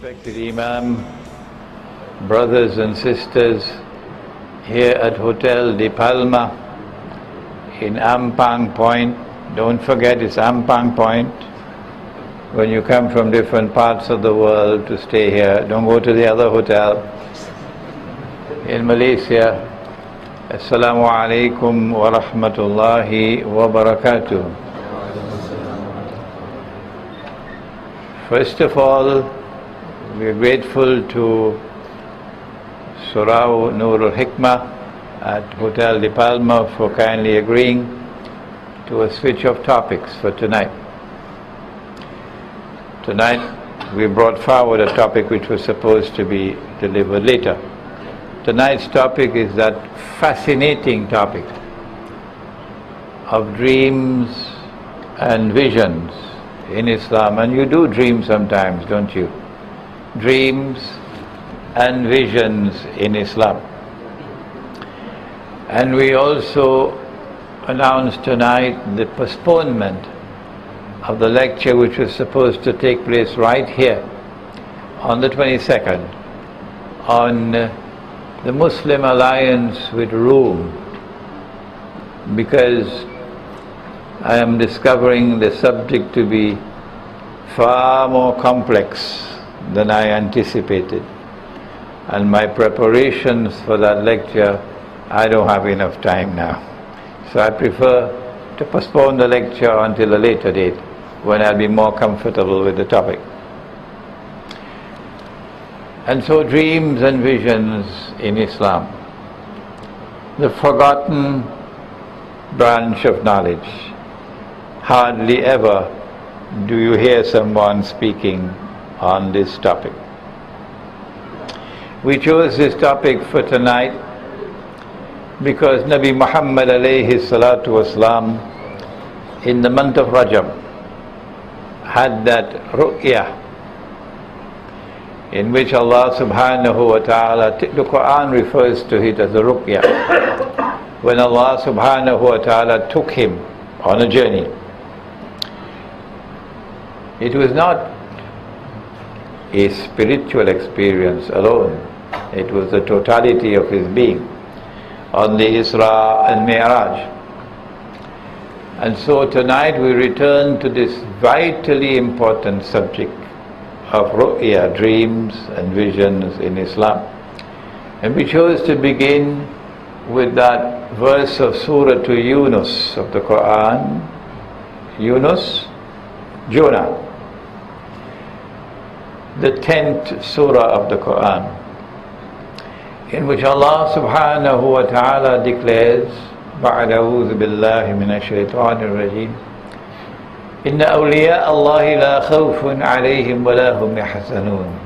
Respected Imam, brothers and sisters, here at Hotel De Palma in Ampang Point. Don't forget, it's Ampang Point. When you come from different parts of the world to stay here, don't go to the other hotel in Malaysia. Assalamu alaikum wa rahmatullahi wa barakatuh. First of all, we are grateful to Surau Noor al-Hikmah at Hotel De Palma for kindly agreeing to a switch of topics for tonight. Tonight we brought forward a topic which was supposed to be delivered later. Tonight's topic is that fascinating topic of dreams and visions in Islam. And you do dream sometimes, don't you? Dreams and visions in Islam. And we also announced tonight the postponement of the lecture which was supposed to take place right here on the 22nd on the Muslim alliance with Rome, because I am discovering the subject to be far more complex than I anticipated, and my preparations for that lecture, I don't have enough time now. So I prefer to postpone the lecture until a later date when I'll be more comfortable with the topic. And so, dreams and visions in Islam, the forgotten branch of knowledge. Hardly ever do you hear someone speaking on this topic. We chose this topic for tonight because Nabi Muhammad alayhi salatu wasalam in the month of Rajab had that ru'ya in which Allah subhanahu wa ta'ala, the Quran refers to it as a ru'ya, when Allah subhanahu wa ta'ala took him on a journey. It was not a spiritual experience alone, it was the totality of his being on the Isra and Mi'raj. And so tonight we return to this vitally important subject of ru'ya, dreams and visions in Islam. And we chose to begin with that verse of Surah to Yunus of the Quran. Yunus, Jonah, the 10th surah of the Quran, in which Allah subhanahu wa ta'ala declares, بَعْدَ أَعُوذُ بِاللَّهِ مِنَ الشَّيْطَانِ الرَّجِيمِ إِنَّ أَوْلِيَاءَ اللَّهِ لَا خَوْفٌ عَلَيْهِمْ وَلَا هُمْ يَحْزَنُونَ.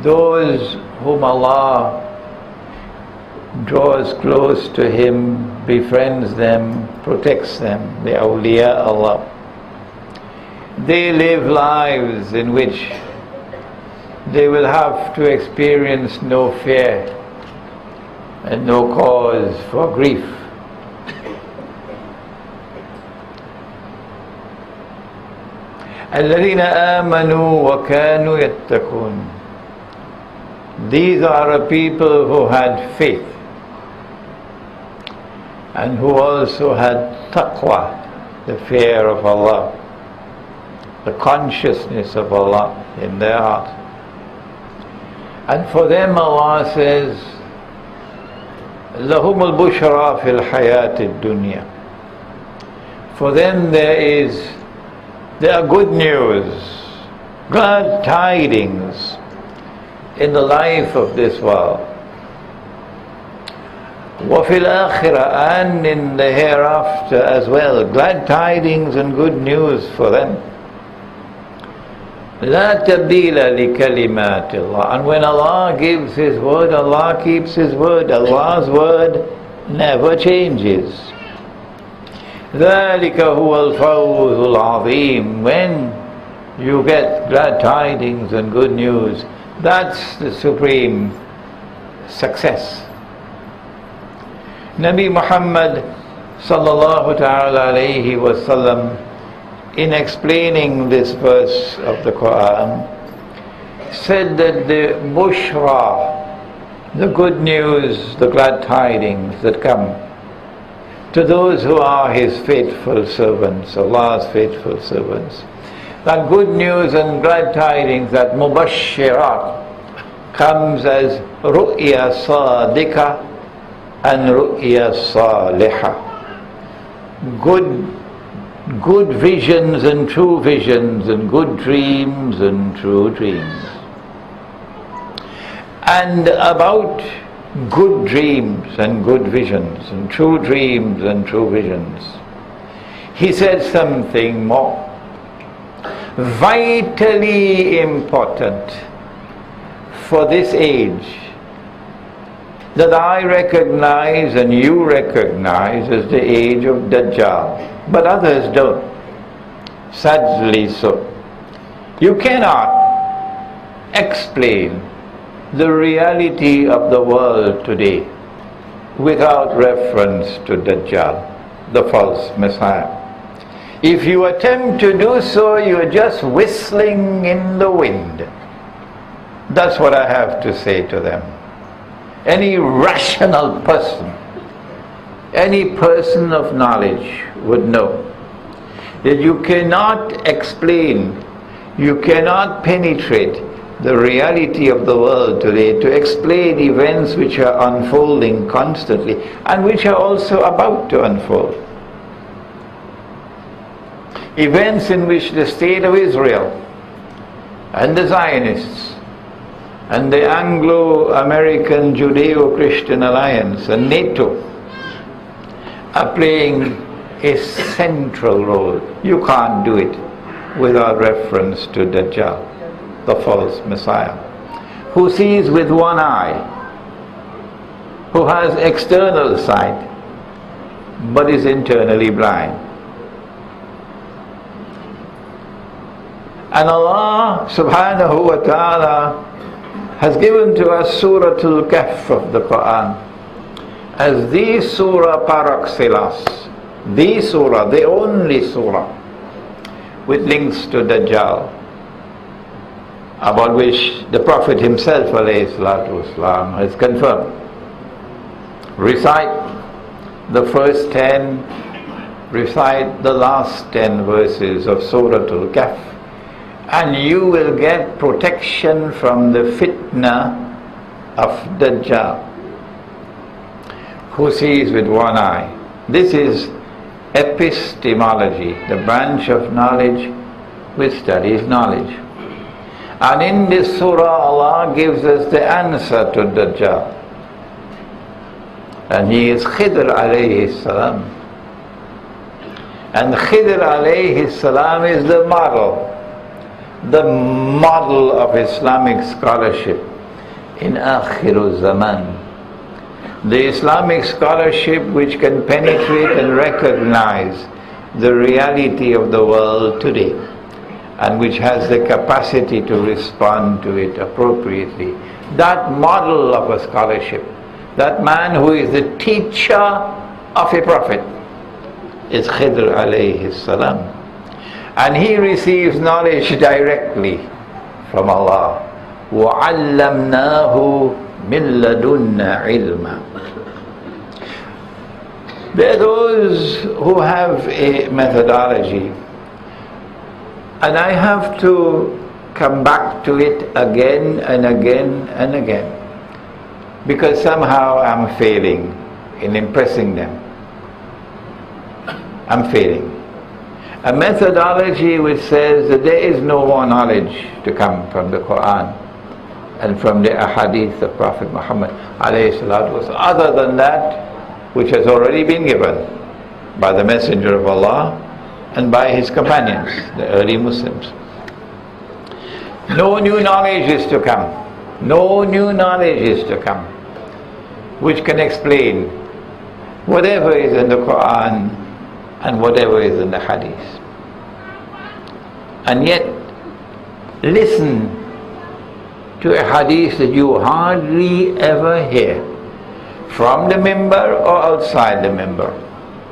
Those whom Allah draws close to Him, befriends them, protects them, the awliya Allah, they live lives in which they will have to experience no fear and no cause for grief. الَّذِينَ آمَنُوا وَكَانُوا يَتَّقُونَ. These are a people who had faith and who also had taqwa, the fear of Allah, the consciousness of Allah in their heart. And for them Allah says, لَهُمُ الْبُشْرَى فِي الْحَيَاةِ الدُّنْيَا. For them there are good news, glad tidings in the life of this world. وَفِي الْآخِرَةِ, and in the hereafter as well, glad tidings and good news for them. لا تبديل لكلمات الله. And when Allah gives His word, Allah keeps His word. Allah's word never changes. ذلك هو الفوز العظيم. When you get glad tidings and good news, that's the supreme success. Nabi Muhammad sallallahu ta'ala alayhi wasallam, in explaining this verse of the Quran, said that the bushra, the good news, the glad tidings that come to those who are His faithful servants, Allah's faithful servants, that good news and glad tidings, that mubashirat, comes as ru'ya sadiqa and ru'ya salihah. Good visions and true visions, and good dreams and true dreams. And about good dreams and good visions, and true dreams and true visions, he said something more vitally important for this age, that I recognize and you recognize as the age of Dajjal, but others don't. Sadly so. You cannot explain the reality of the world today without reference to Dajjal, the false Messiah. If you attempt to do so, you're just whistling in the wind. That's what I have to say to them. Any rational person, any person of knowledge would know that you cannot explain, you cannot penetrate the reality of the world today to explain events which are unfolding constantly and which are also about to unfold. Events in which the state of Israel and the Zionists and the Anglo-American Judeo-Christian Alliance and NATO are playing a central role. You can't do it without reference to Dajjal, the false Messiah, who sees with one eye, who has external sight, but is internally blind. And Allah subhanahu wa ta'ala has given to us Surah Al-Kahf of the Quran as the surah par excellence, the surah, the only surah with links to Dajjal, about which the Prophet himself alayhi salatu wasalam has confirmed. Recite the first 10, recite the last 10 verses of Surah Al-Kahf, and you will get protection from the fitna of Dajjal, who sees with one eye. This is epistemology, the branch of knowledge which studies knowledge. And in this surah, Allah gives us the answer to Dajjal. And he is Khidr alayhi salam. And Khidr alayhi salam is the model of Islamic scholarship in Akhirul Zaman. The Islamic scholarship which can penetrate and recognize the reality of the world today, and which has the capacity to respond to it appropriately. That model of a scholarship, that man who is the teacher of a prophet, is Khidr alayhi salam. And he receives knowledge directly from Allah. وَعَلَّمْنَاهُ مِن لَدُنَّا عِلْمًا. There are those who have a methodology, and I have to come back to it again and again and again, because somehow I'm failing in impressing them. I'm failing. A methodology which says that there is no more knowledge to come from the Quran and from the ahadith of Prophet Muhammad alayhi salatu wasallam, other than that which has already been given by the Messenger of Allah and by his companions, the early Muslims. No new knowledge is to come. No new knowledge is to come which can explain whatever is in the Quran and whatever is in the Hadith. And yet, listen to a Hadith that you hardly ever hear, from the mimbar or outside the mimbar.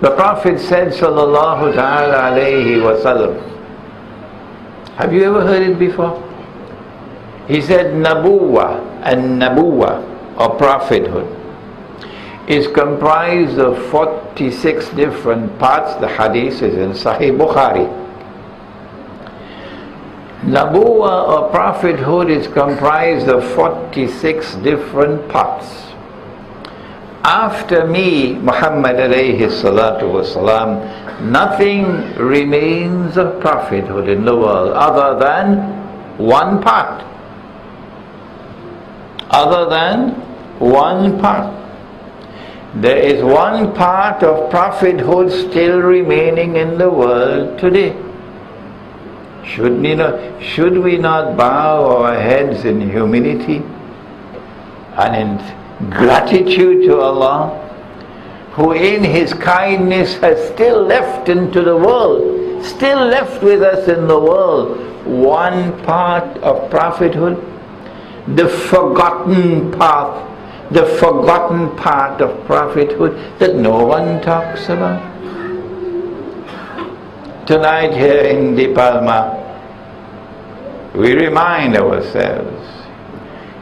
The Prophet said, sallallahu ta'ala alayhi wa sallam. Have you ever heard it before? He said Nabuwa and Nabuwa, or prophethood, is comprised of 46 different parts. The hadith is in Sahih Bukhari. Nabuwa or prophethood is comprised of 46 different parts. After me, Muhammad alayhi salatu wasalam, nothing remains of prophethood in the world other than one part. Other than one part. There is one part of prophethood still remaining in the world today. Should we not bow our heads in humility and in gratitude to Allah, who in His kindness has still left into the world, still left with us in the world, one part of prophethood, the forgotten path, the forgotten part of prophethood that no one talks about. Tonight here in De Palma, we remind ourselves.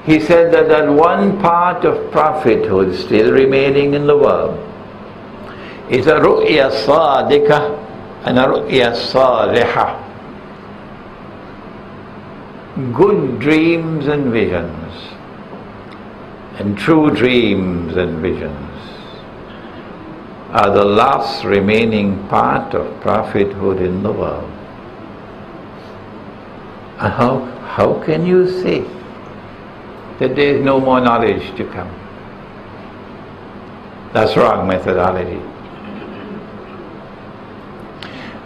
He said that one part of prophethood still remaining in the world is a ru'ya sadiqa and a ru'ya salihah. Good dreams and visions, and true dreams and visions are the last remaining part of prophethood in the world. And how can you say that there is no more knowledge to come? That's wrong methodology.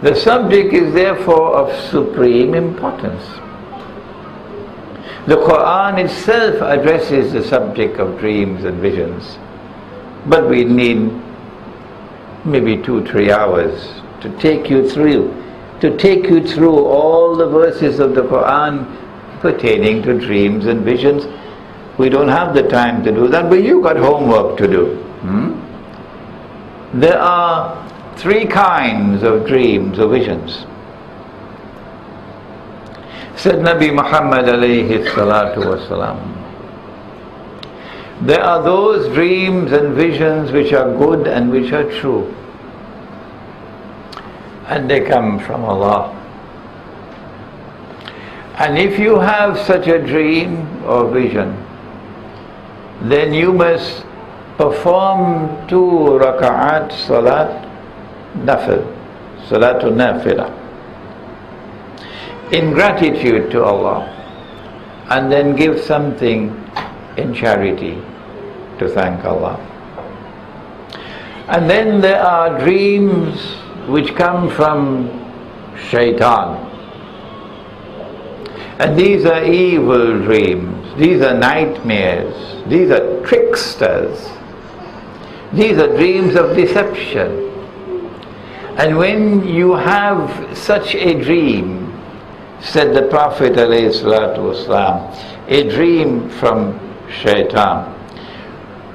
The subject is therefore of supreme importance. The Quran itself addresses the subject of dreams and visions, but we need maybe 2-3 hours to take you through all the verses of the Quran pertaining to dreams and visions. We don't have the time to do that, but you got homework to do. There are 3 kinds of dreams or visions. Said Nabi Muhammad alayhi salatu wasalam, there are those dreams and visions which are good and which are true, and they come from Allah. And if you have such a dream or vision, then you must perform 2 raka'at salat nafil, salatul nafila, in gratitude to Allah, and then give something in charity to thank Allah. And then there are dreams which come from shaitan, and these are evil dreams, these are nightmares, these are tricksters, these are dreams of deception. And when you have such a dream, said the Prophet ﷺ, a dream from shaitan,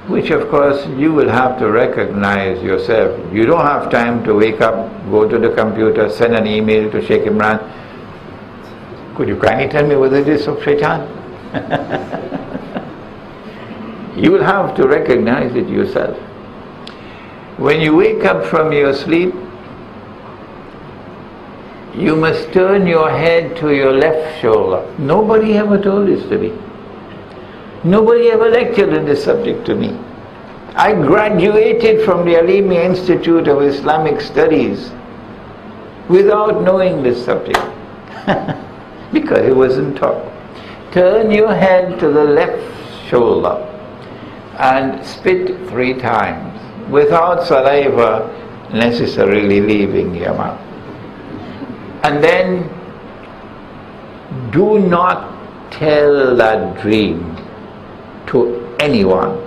which of course you will have to recognize yourself. You don't have time to wake up, go to the computer, send an email to Sheikh Imran. Could you kindly tell me whether it is of shaitan? You will have to recognize it yourself. When you wake up from your sleep, you must turn your head to your left shoulder. Nobody ever told this to me. Nobody ever lectured on this subject to me. I graduated from the Aleen Institute of Islamic Studies without knowing this subject because it wasn't taught. Turn your head to the left shoulder and spit 3 times without saliva necessarily leaving your mouth. And then do not tell that dream to anyone,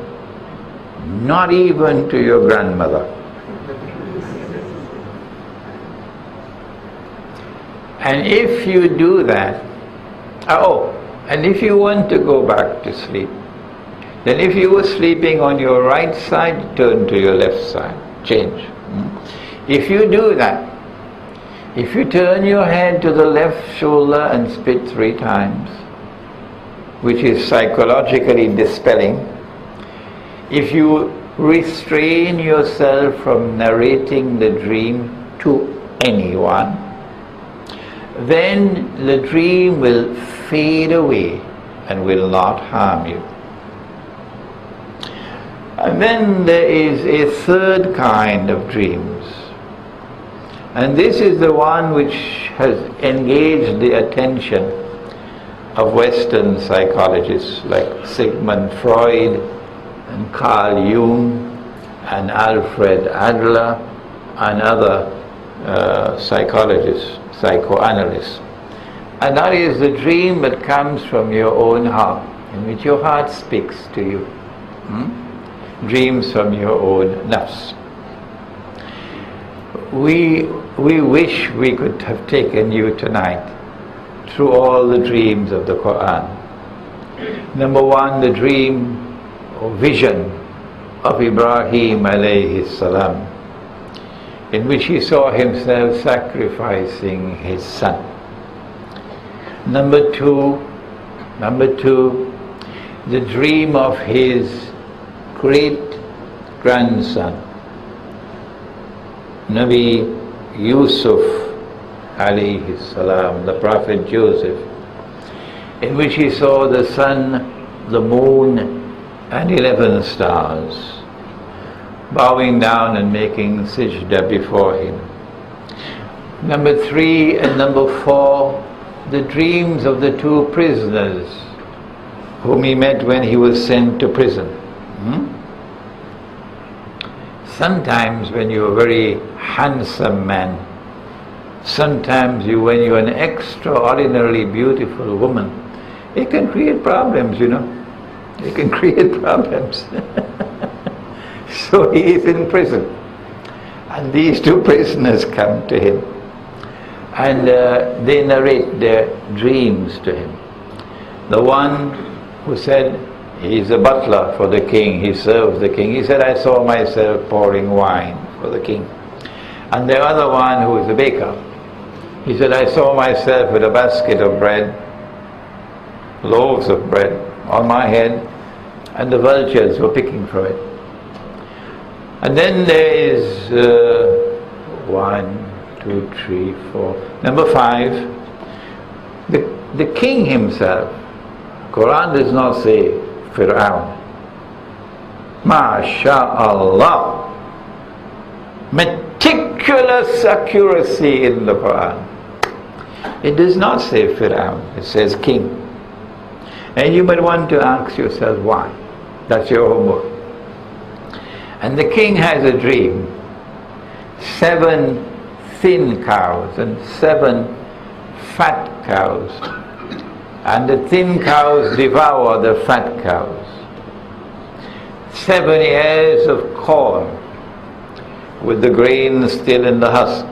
not even to your grandmother. And if you do that, and if you want to go back to sleep, then if you were sleeping on your right side, turn to your left side, change. If you do that, if you turn your head to the left shoulder and spit 3 times, which is psychologically dispelling, if you restrain yourself from narrating the dream to anyone, then the dream will fade away and will not harm you. And then there is a third kind of dreams, and this is the one which has engaged the attention of Western psychologists like Sigmund Freud and Carl Jung and Alfred Adler and other psychologists, psychoanalysts. And that is the dream that comes from your own heart, in which your heart speaks to you. Dreams from your own nafs. We wish we could have taken you tonight through all the dreams of the Quran. Number one, the dream or vision of Ibrahim alayhi salam, in which he saw himself sacrificing his son. Number two, the dream of his great-grandson, Nabi Yusuf alayhi salam, the Prophet Joseph, in which he saw the sun, the moon, and 11 stars bowing down and making sajda before him. Number three and number four, the dreams of the two prisoners whom he met when he was sent to prison. Sometimes when you're a very handsome man, sometimes when you're an extraordinarily beautiful woman, it can create problems, you know. It can create problems. So he is in prison, and these two prisoners come to him, and they narrate their dreams to him. The one who said, he's a butler for the king, he serves the king. He said, I saw myself pouring wine for the king. And the other one who is a baker, he said, I saw myself with a basket of bread, loaves of bread on my head, and the vultures were picking from it. And then there is 1, 2, 3, 4. Number 5, the king himself. Quran does not say Fir'aun. MashaAllah. Meticulous accuracy in the Quran. It does not say Fir'aun, it says king. And you might want to ask yourself why. That's your homework. And the king has a dream. 7 thin cows and 7 fat cows. And the thin cows devour the fat cows. 7 ears of corn with the grain still in the husk.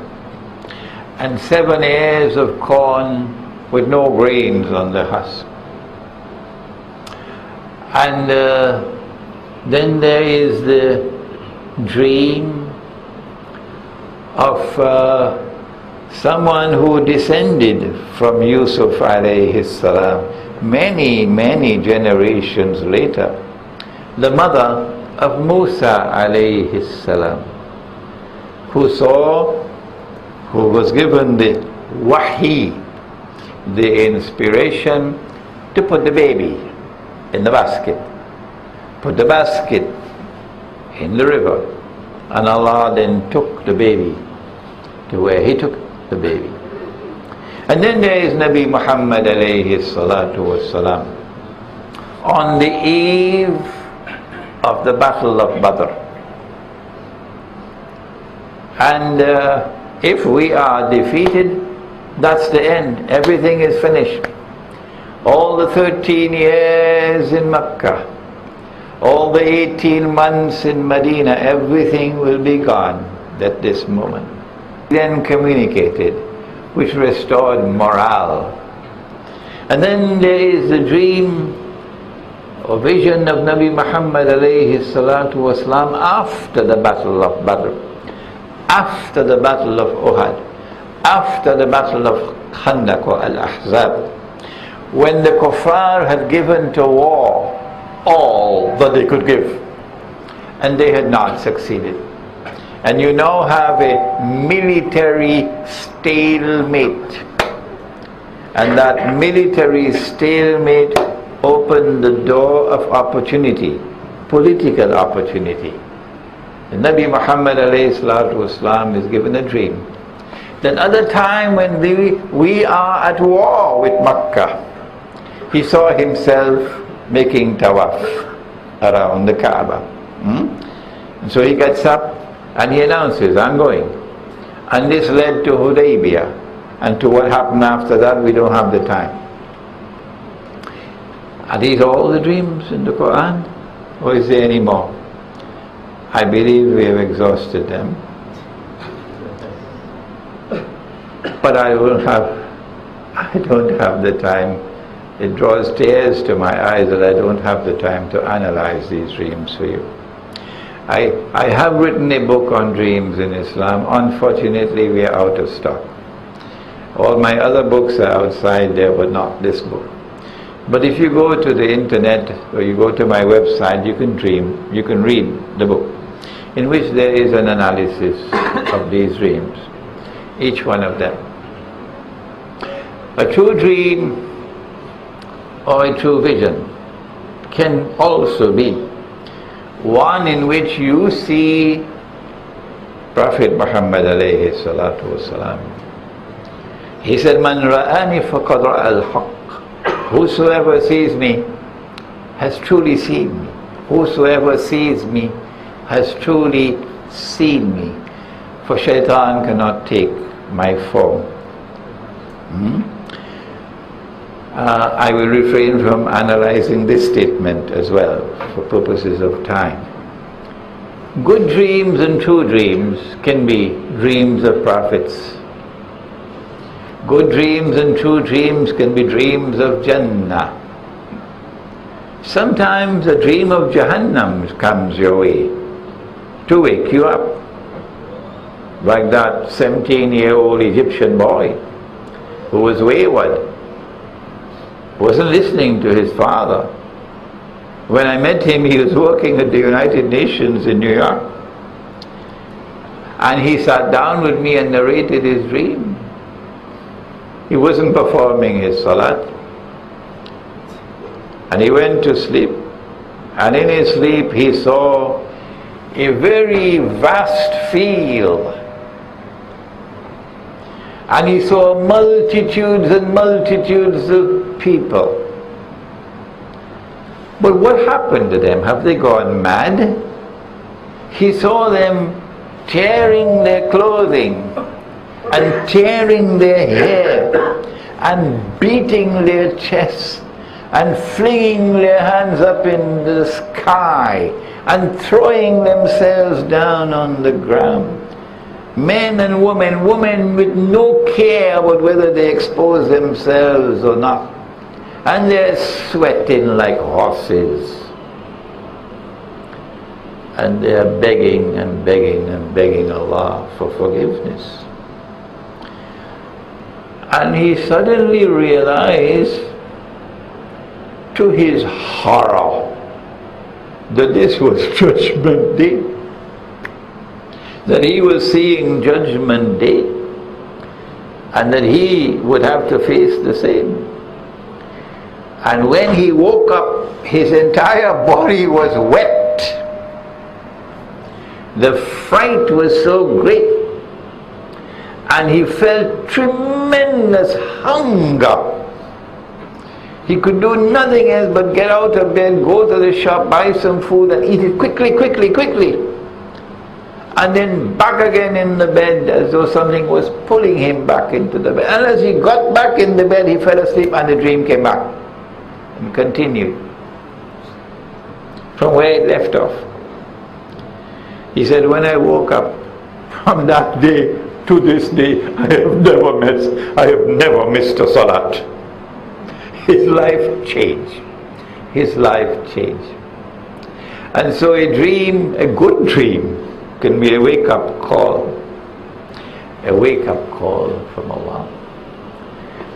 And 7 ears of corn with no grains on the husk. And then there is the dream of someone who descended from Yusuf alayhi salam many generations later, the mother of Musa alayhi salam, who was given the wahi, the inspiration to put the baby in the basket, put the basket in the river, and Allah then took the baby to where He took the baby. And then there is Nabi Muhammad alayhi salatu wassalam on the eve of the Battle of Badr. And if we are defeated, that's the end. Everything is finished. All the 13 years in Mecca, all the 18 months in Medina, everything will be gone at this moment. Then communicated, which restored morale. And then there is the dream or vision of Nabi Muhammad alayhi salatu wasalam after the Battle of Badr, after the Battle of Uhud, after the Battle of Khandaq or Al-Ahzab, when the kuffar had given to war all that they could give, and they had not succeeded. And you now have a military stalemate. And that military stalemate opened the door of opportunity, political opportunity. The Nabi Muhammad ﷺ is given a dream. Then other time when we are at war with Makkah, he saw himself making tawaf around the Kaaba. And so he gets up and he announces, I'm going. And this led to Hudaybiyah. And to what happened after that, we don't have the time. Are these all the dreams in the Quran? Or is there any more? I believe we have exhausted them. But I don't have the time. It draws tears to my eyes that I don't have the time to analyze these dreams for you. I have written a book on dreams in Islam. Unfortunately, we are out of stock. All my other books are outside there, but not this book. But if you go to the internet or you go to my website, you can read the book, in which there is an analysis of these dreams, each one of them. A true dream or a true vision can also be one in which you see Prophet Muhammad alayhi salatu wasalam. He said, Man ra'ani faqad ra'al haqq. Whosoever sees me has truly seen me. Whosoever sees me has truly seen me. For shaitan cannot take my form. I will refrain from analyzing this statement as well for purposes of time. Good dreams and true dreams can be dreams of prophets. Good dreams and true dreams can be dreams of Jannah. Sometimes a dream of Jahannam comes your way to wake you up, like that 17-year-old Egyptian boy who was wayward, wasn't listening to his father. When I met him, he was working at the United Nations in New York, and he sat down with me and narrated his dream. He wasn't performing his salat, and he went to sleep, and in his sleep he saw a very vast field, and he saw multitudes and multitudes of people. But what happened to them? Have they gone mad? He saw them tearing their clothing and tearing their hair and beating their chests and flinging their hands up in the sky and throwing themselves down on the ground. Men and women with no care about whether they expose themselves or not. And they're sweating like horses. And they're begging and begging and begging Allah for forgiveness. And he suddenly realized, to his horror, that this was Judgment Day. That he was seeing Judgment Day, and that he would have to face the same. And when he woke up, his entire body was wet. The fright was so great, and he felt tremendous hunger. He could do nothing else but get out of bed, go to the shop, buy some food and eat it quickly. And then back again in the bed as though something was pulling him back into the bed. And as he got back in the bed, he fell asleep and the dream came back and continued from where it left off. He said, when I woke up, from that day to this day, I have never missed a salat. His life changed. His life changed. And so a dream, a good dream, can be a wake-up call. A wake-up call from Allah.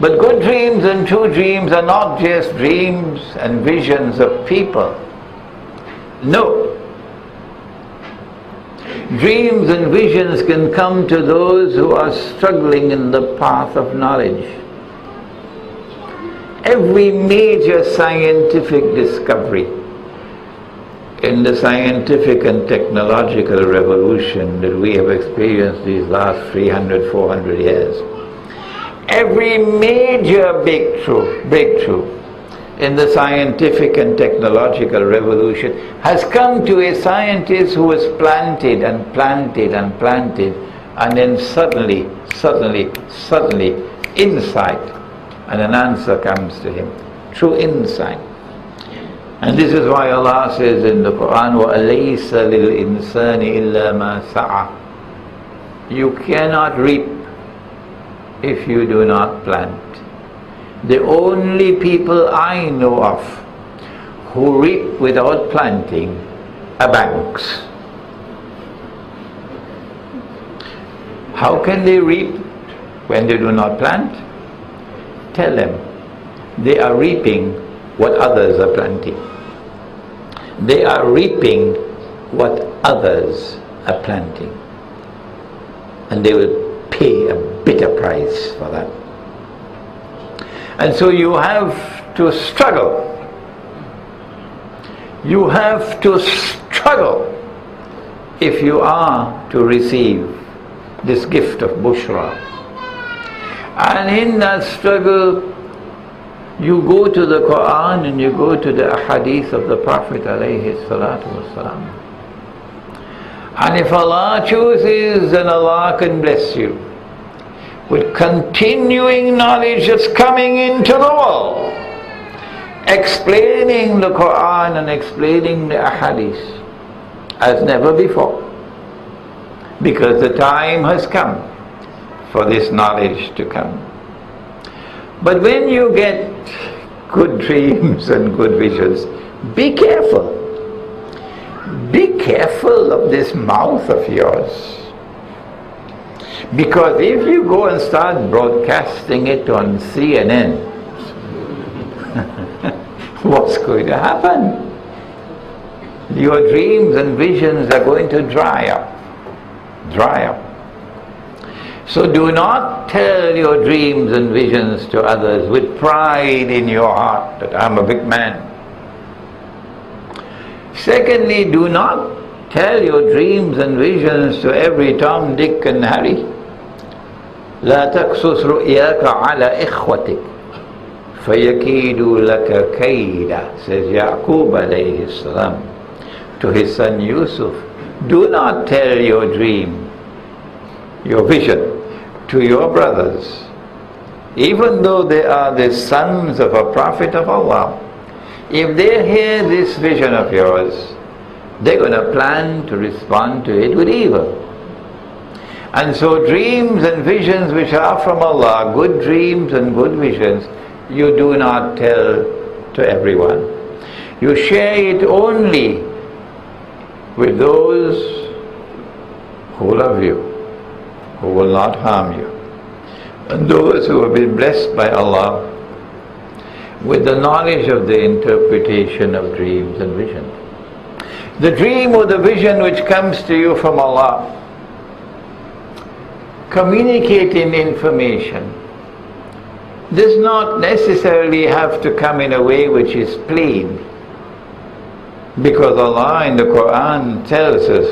But good dreams and true dreams are not just dreams and visions of people. No. Dreams and visions can come to those who are struggling in the path of knowledge. Every major scientific discovery in the scientific and technological revolution that we have experienced these last 300, 400 years, every major breakthrough in the scientific and technological revolution has come to a scientist who has planted and planted and planted, and then suddenly, insight, and an answer comes to him through insight. And this is why Allah says in the Quran, وَأَلَيْسَ لِلْإِنسَانِ إِلَّا مَا سَعَى. You cannot reap if you do not plant. The only people I know of who reap without planting are banks. How can they reap when they do not plant? Tell them they are reaping what others are planting. They are reaping what others are planting. And they will pay a bitter price for that. And so you have to struggle. You have to struggle if you are to receive this gift of Bushra. And in that struggle, you go to the Quran and you go to the hadith of the Prophet alayhi salatu wasalam. And if Allah chooses, then Allah can bless you with continuing knowledge that's coming into the world, explaining the Quran and explaining the hadith as never before. Because the time has come for this knowledge to come. But when you get good dreams and good visions, be careful. Be careful of this mouth of yours. Because if you go and start broadcasting it on CNN, what's going to happen? Your dreams and visions are going to dry up. Dry up. So do not tell your dreams and visions to others with pride in your heart that I'm a big man. Secondly, do not tell your dreams and visions to every Tom, Dick and Harry. لا تقصص رؤياك على إخوتك فيكيدوا لك كيدا, says Yaqub alayhi salam to his son Yusuf. Do not tell your dream, your vision, to your brothers, even though they are the sons of a prophet of Allah. If they hear this vision of yours, they're going to plan to respond to it with evil. And so dreams and visions which are from Allah, good dreams and good visions, you do not tell to everyone. You share it only with those who love you, who will not harm you, and those who have been blessed by Allah with the knowledge of the interpretation of dreams and visions. The dream or the vision which comes to you from Allah, communicating information, does not necessarily have to come in a way which is plain, because Allah in the Quran tells us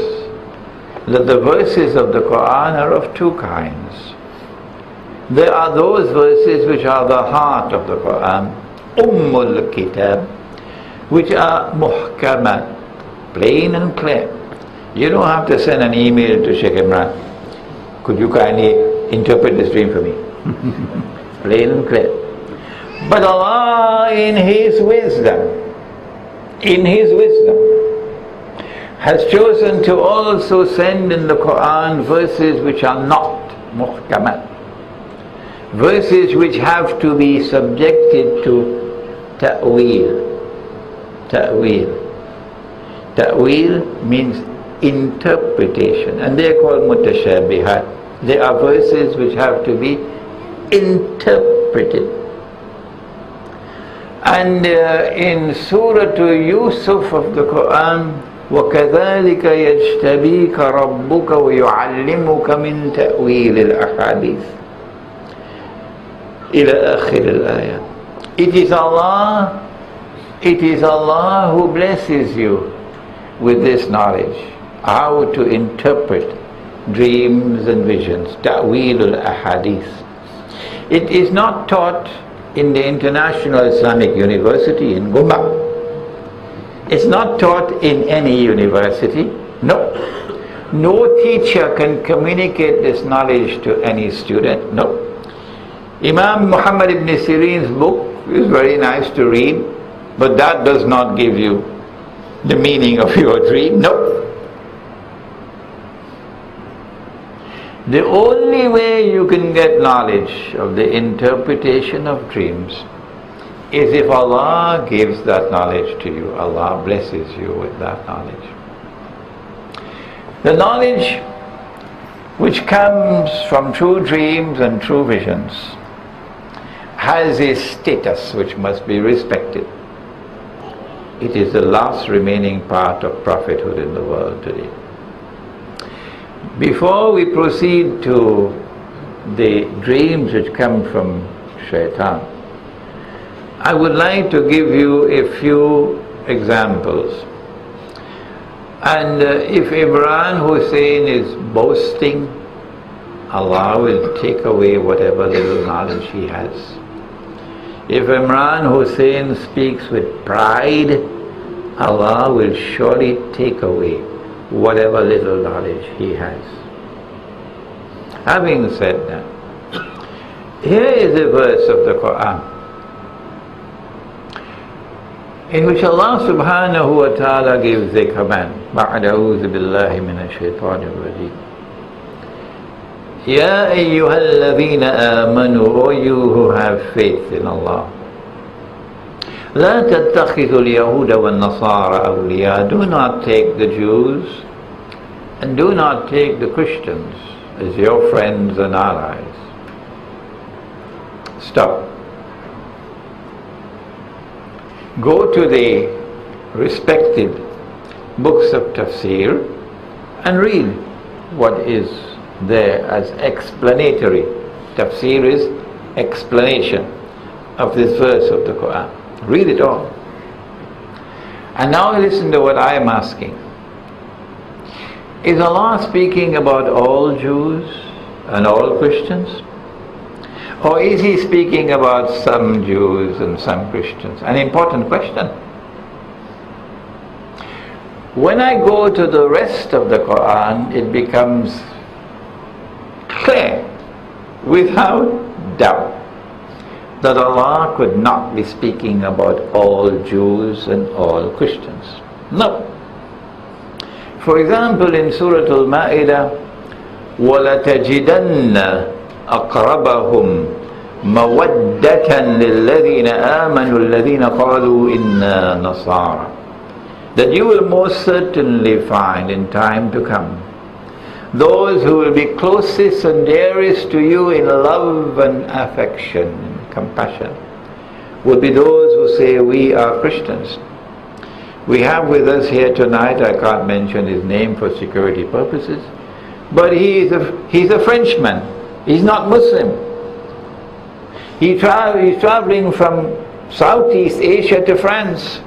that the verses of the Quran are of two kinds. There are those verses which are the heart of the Quran, Ummul Kitab, which are muhkamat, plain and clear. You don't have to send an email to Sheikh Imran. Could you kindly interpret this dream for me? Plain and clear. But Allah in His wisdom, has chosen to also send in the Quran verses which are not muhkamat, verses which have to be subjected to ta'wil. Ta'wil means interpretation, and they are called mutashabihat. They are verses which have to be interpreted. interpreted. And in Surah Yusuf of the Quran, وَكَذَلِكَ يَجْتَبِيكَ رَبُّكَ وَيُعَلِّمُكَ مِنْ تَأْوِيلِ الْأَحَادِيثِ إلى آخر الآية. It is Allah who blesses you with this knowledge, how to interpret dreams and visions, ta'weel al-ahadith. It is not taught in the International Islamic University in Gumba. It's not taught in any university. No. No teacher can communicate this knowledge to any student. No. Imam Muhammad ibn Sirin's book is very nice to read, but that does not give you the meaning of your dream. No. The only way you can get knowledge of the interpretation of dreams is if Allah gives that knowledge to you. Allah blesses you with that knowledge. The knowledge which comes from true dreams and true visions has a status which must be respected. It is the last remaining part of prophethood in the world today. Before we proceed to the dreams which come from Shaitan, I would like to give you a few examples. And if Imran Hussein is boasting, Allah will take away whatever little knowledge he has. If Imran Hussein speaks with pride, Allah will surely take away whatever little knowledge he has. Having said that, here is a verse of the Quran in which Allah subhanahu wa ta'ala gives a command. بَعْدَ أَعُوذُ بِاللَّهِ مِنَ الشَّيْطَانِ الرَّجِيمِ يَا أَيُّهَا الَّذِينَ آمَنُوا, O you who have faith in Allah, لَا تَتَّخِذُوا الْيَهُودَ وَالنَّصَارَى أَوْلِيَاءَ. Do not take the Jews and do not take the Christians as your friends and allies. Stop. Go to the respected books of tafsir and read what is there as explanatory. Tafsir is explanation of this verse of the Quran. Read it all. And now listen to what I am asking. Is Allah speaking about all Jews and all Christians? Or is He speaking about some Jews and some Christians? An important question. When I go to the rest of the Quran, it becomes clear, without doubt, that Allah could not be speaking about all Jews and all Christians. No. For example, in Surah Al-Ma'idah, وَلَتَجِدَنَّ أقربهم مودة للذين آمنوا الذين قالوا إنا نصارى. That you will most certainly find in time to come those who will be closest and dearest to you in love and affection and compassion will be those who say we are Christians. We have with us here tonight, I can't mention his name for security purposes, but he's a Frenchman. He's not Muslim. He's traveling from Southeast Asia to France.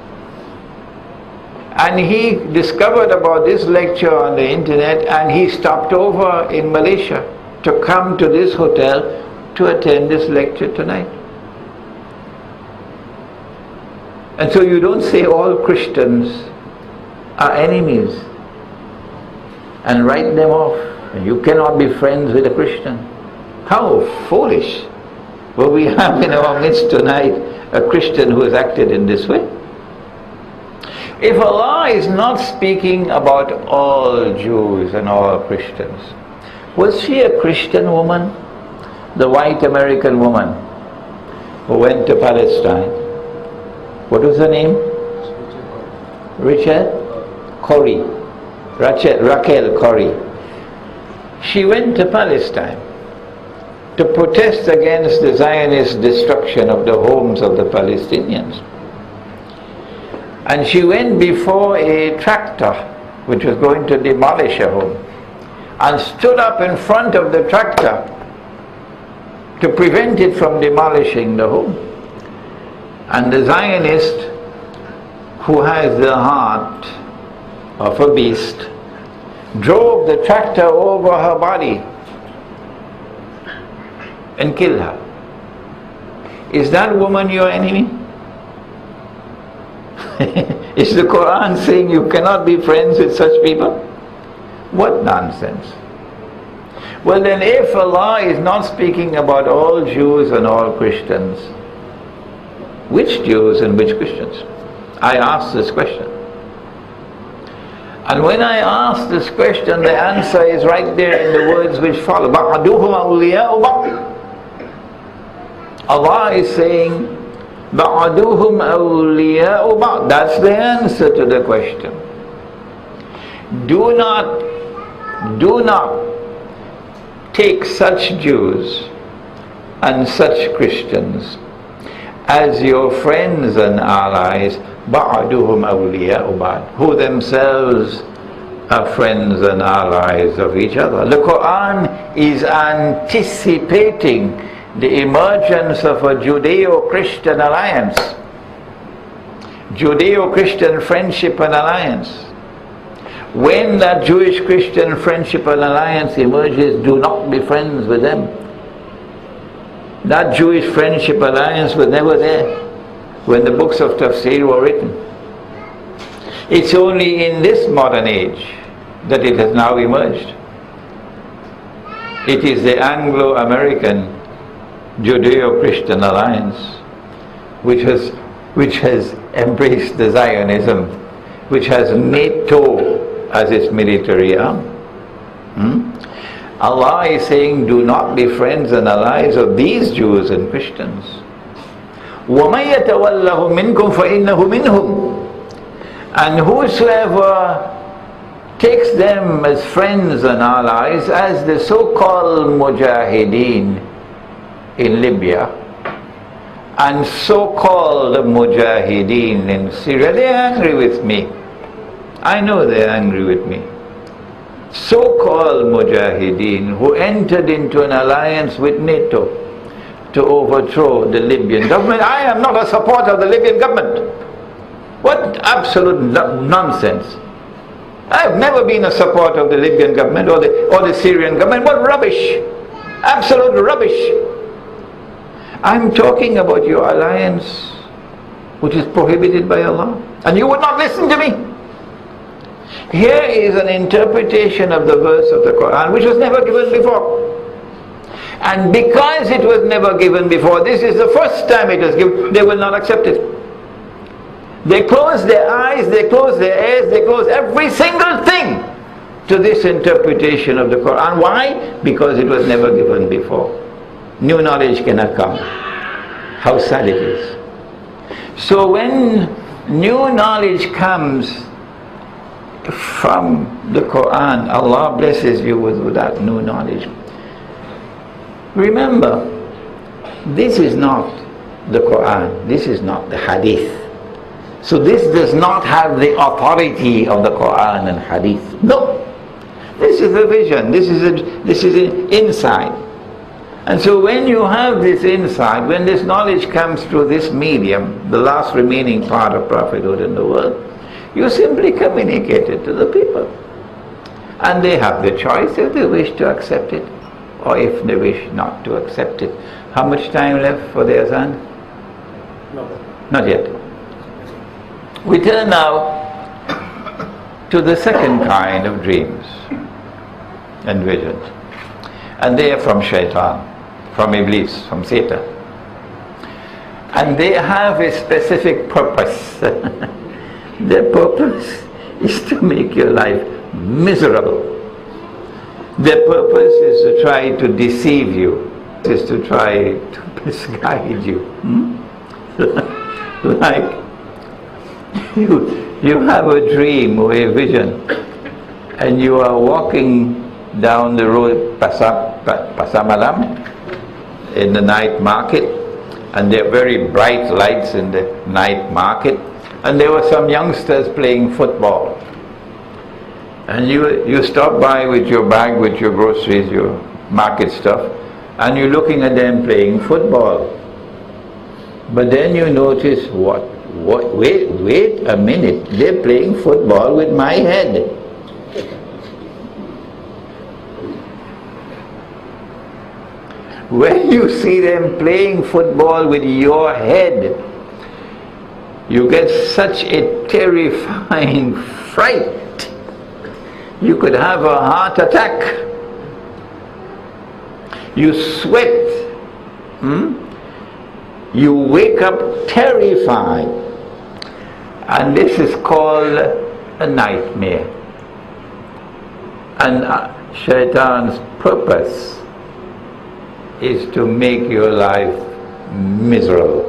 And he discovered about this lecture on the internet, and he stopped over in Malaysia to come to this hotel to attend this lecture tonight. And so you don't say all Christians are enemies and write them off. And you cannot be friends with a Christian. How foolish. Will we have in our midst tonight a Christian who has acted in this way? If Allah is not speaking about all Jews and all Christians, was she a Christian woman? The white American woman who went to Palestine. What was her name? Raquel Corrie. She went to Palestine to protest against the Zionist destruction of the homes of the Palestinians. And she went before a tractor which was going to demolish her home, and stood up in front of the tractor to prevent it from demolishing the home. And the Zionist, who has the heart of a beast, drove the tractor over her body and killed her. Is that woman your enemy? Is the Quran saying you cannot be friends with such people? What nonsense. Well then, if Allah is not speaking about all Jews and all Christians, which Jews and which Christians? I asked this question. And when I asked this question, the answer is right there in the words which follow. بَعْدُهُمْ أَوْلِيَاءُ بَعْضٍ. Allah is saying, بَعْدُهُمْ أَوْلِيَاءُ بَعْضٍ. That's the answer to the question. Do not take such Jews and such Christians as your friends and allies, بَعْدُهُمْ أَوْلِيَاءُ بَعْضٍ, who themselves are friends and allies of each other. The Quran is anticipating the emergence of a Judeo-Christian alliance, Judeo-Christian friendship and alliance. When that Jewish-Christian friendship and alliance emerges, do not be friends with them. That Jewish friendship alliance was never there when the books of tafsir were written. It's only in this modern age that it has now emerged. It is the Anglo-American Judeo-Christian alliance which has embraced the Zionism, which has NATO as its military arm. Allah is saying, do not be friends and allies of these Jews and Christians. وَمَن يَتَوَلَّهُم مِّنكُمْ فَإِنَّهُ مِنْهُمْ. And whosoever takes them as friends and allies, as the so-called mujahideen in Libya and so-called mujahideen in Syria, they're angry with me. I know they're angry with me. So-called mujahideen who entered into an alliance with NATO to overthrow the Libyan government. I am not a supporter of the Libyan government. What absolute nonsense. I have never been a supporter of the Libyan government or the Syrian government. What rubbish. Absolute rubbish. I'm talking about your alliance which is prohibited by Allah. And you would not listen to me. Here is an interpretation of the verse of the Quran which was never given before. And because it was never given before, this is the first time it was given, they will not accept it. They close their eyes, they close their ears, they close every single thing to this interpretation of the Quran. Why? Because it was never given before. New knowledge cannot come. How sad it is. So when new knowledge comes from the Quran, Allah blesses you with that new knowledge. Remember, this is not the Quran, this is not the Hadith. So this does not have the authority of the Quran and Hadith. No, this is a vision, this is an insight. And so when you have this insight, when this knowledge comes through this medium, the last remaining part of prophethood in the world, you simply communicate it to the people. And they have the choice if they wish to accept it or if they wish not to accept it. How much time left for the azan? Not yet. We turn now to the second kind of dreams and visions. And they are from shaitan, from Iblis, from Satan. And they have a specific purpose. Their purpose is to make your life miserable. Their purpose is to try to deceive you, is to try to misguide you. Like you have a dream or a vision and you are walking down the road, Pasamalam, in the night market, and there are very bright lights in the night market, and there were some youngsters playing football. And you stop by with your bag, with your groceries, your market stuff, and you're looking at them playing football. But then you notice, wait a minute, they're playing football with my head. When you see them playing football with your head, you get such a terrifying fright. You could have a heart attack. You sweat. You wake up terrified. And this is called a nightmare. And Shaitan's purpose is to make your life miserable.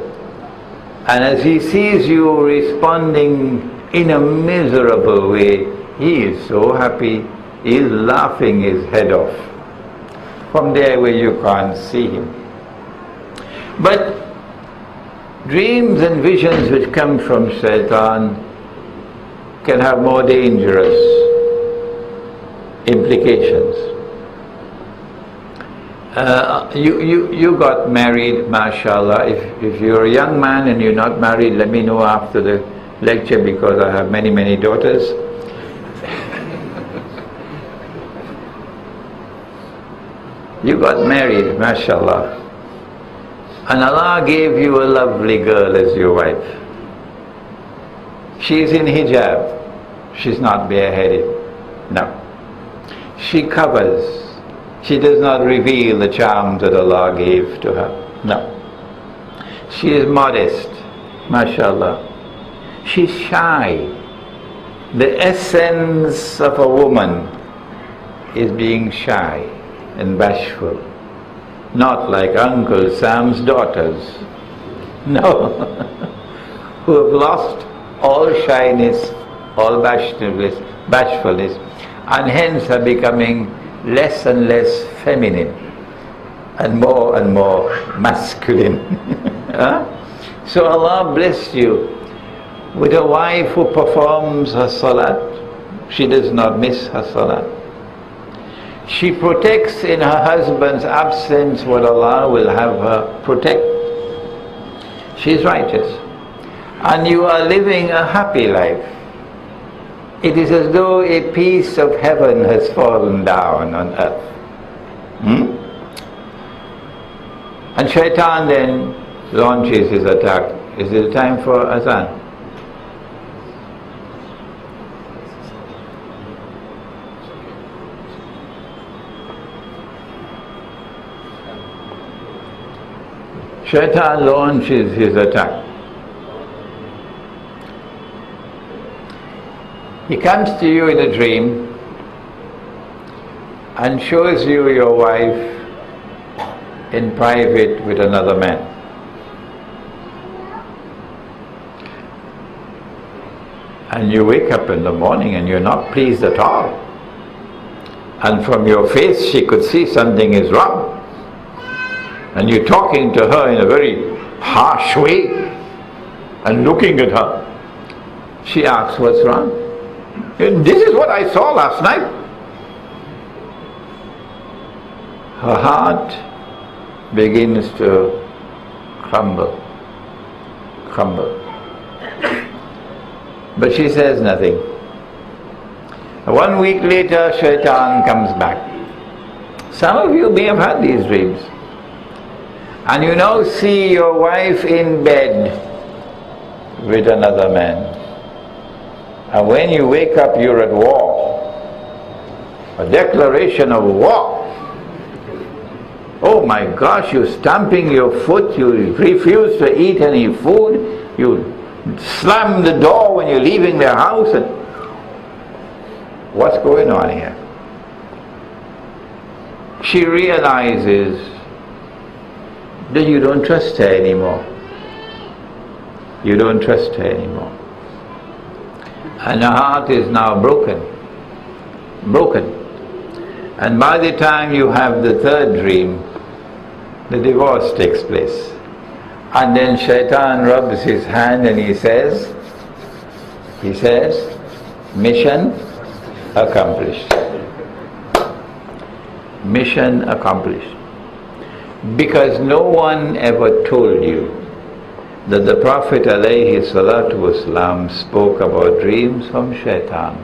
And as he sees you responding in a miserable way, he is so happy, he is laughing his head off. From there where you can't see him. But dreams and visions which come from Shaitan can have more dangerous implications. You got married, mashallah. If you're a young man and you're not married, let me know after the lecture, because I have many daughters. You got married, mashallah, and Allah gave you a lovely girl as your wife. She's in hijab. She's not bareheaded. No. She covers. She does not reveal the charms that Allah gave to her. No. She is modest, mashallah. She's shy. The essence of a woman is being shy and bashful. Not like Uncle Sam's daughters. No. Who have lost all shyness, all bashfulness, and hence are becoming less and less feminine and more masculine. So Allah blessed you with a wife who performs her salat. She does not miss her salat. She protects in her husband's absence what Allah will have her protect. She is righteous. And you are living a happy life. It is as though a piece of heaven has fallen down on earth. And Shaitan then launches his attack. Is it time for azan? Shaitan launches his attack. He comes to you in a dream and shows you your wife in private with another man. And you wake up in the morning and you're not pleased at all. And from your face she could see something is wrong. And you're talking to her in a very harsh way and looking at her. She asks, what's wrong? This is what I saw last night. Her heart begins to crumble. But she says nothing. 1 week later, Shaitan comes back. Some of you may have had these dreams. And you now see your wife in bed with another man. And when you wake up, you're at war. A declaration of war. Oh my gosh, you're stamping your foot, you refuse to eat any food, you slam the door when you're leaving the house. And what's going on here? She realizes that you don't trust her anymore. You don't trust her anymore. And her heart is now broken. And by the time you have the third dream, the divorce takes place. And then Shaitan rubs his hand and he says, mission accomplished. Mission accomplished. Because no one ever told you that the Prophet ﷺ spoke about dreams from Shaitan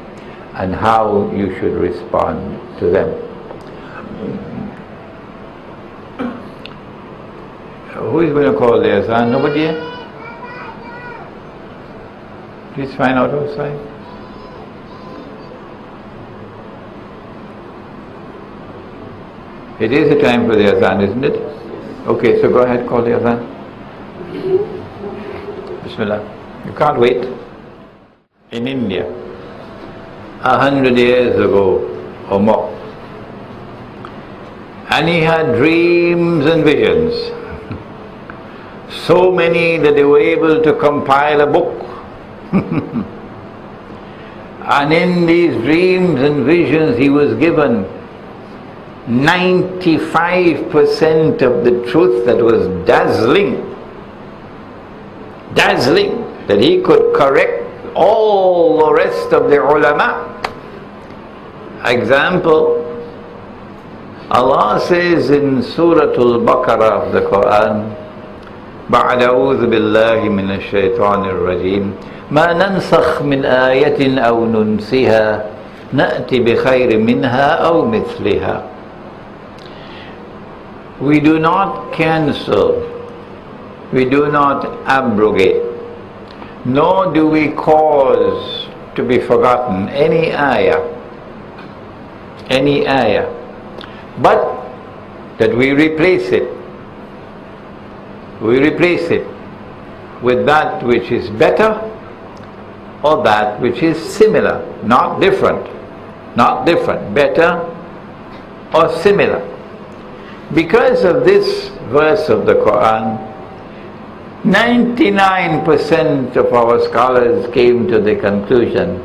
and how you should respond to them. Who is going to call the Azan? Nobody here? Please find out outside. It is the time for the Azan, isn't it? Okay, so go ahead, call the Azan. Bismillah. You can't wait. In India, 100 years ago or more, and he had dreams and visions. So many that they were able to compile a book. And in these dreams and visions he was given 95% of the truth that was dazzling, that he could correct all the rest of the ulama. Example, Allah says in Surah Al-Baqarah of the Quran, بعد أعوذ بالله من الشيطان الرجيم ما ننسخ من آية أو ننسها نأتي بخير منها أو مثلها. We do not cancel, we do not abrogate, nor do we cause to be forgotten any ayah, but that we replace it with that which is better or that which is similar, not different, better or similar. Because of this verse of the Quran, 99% of our scholars came to the conclusion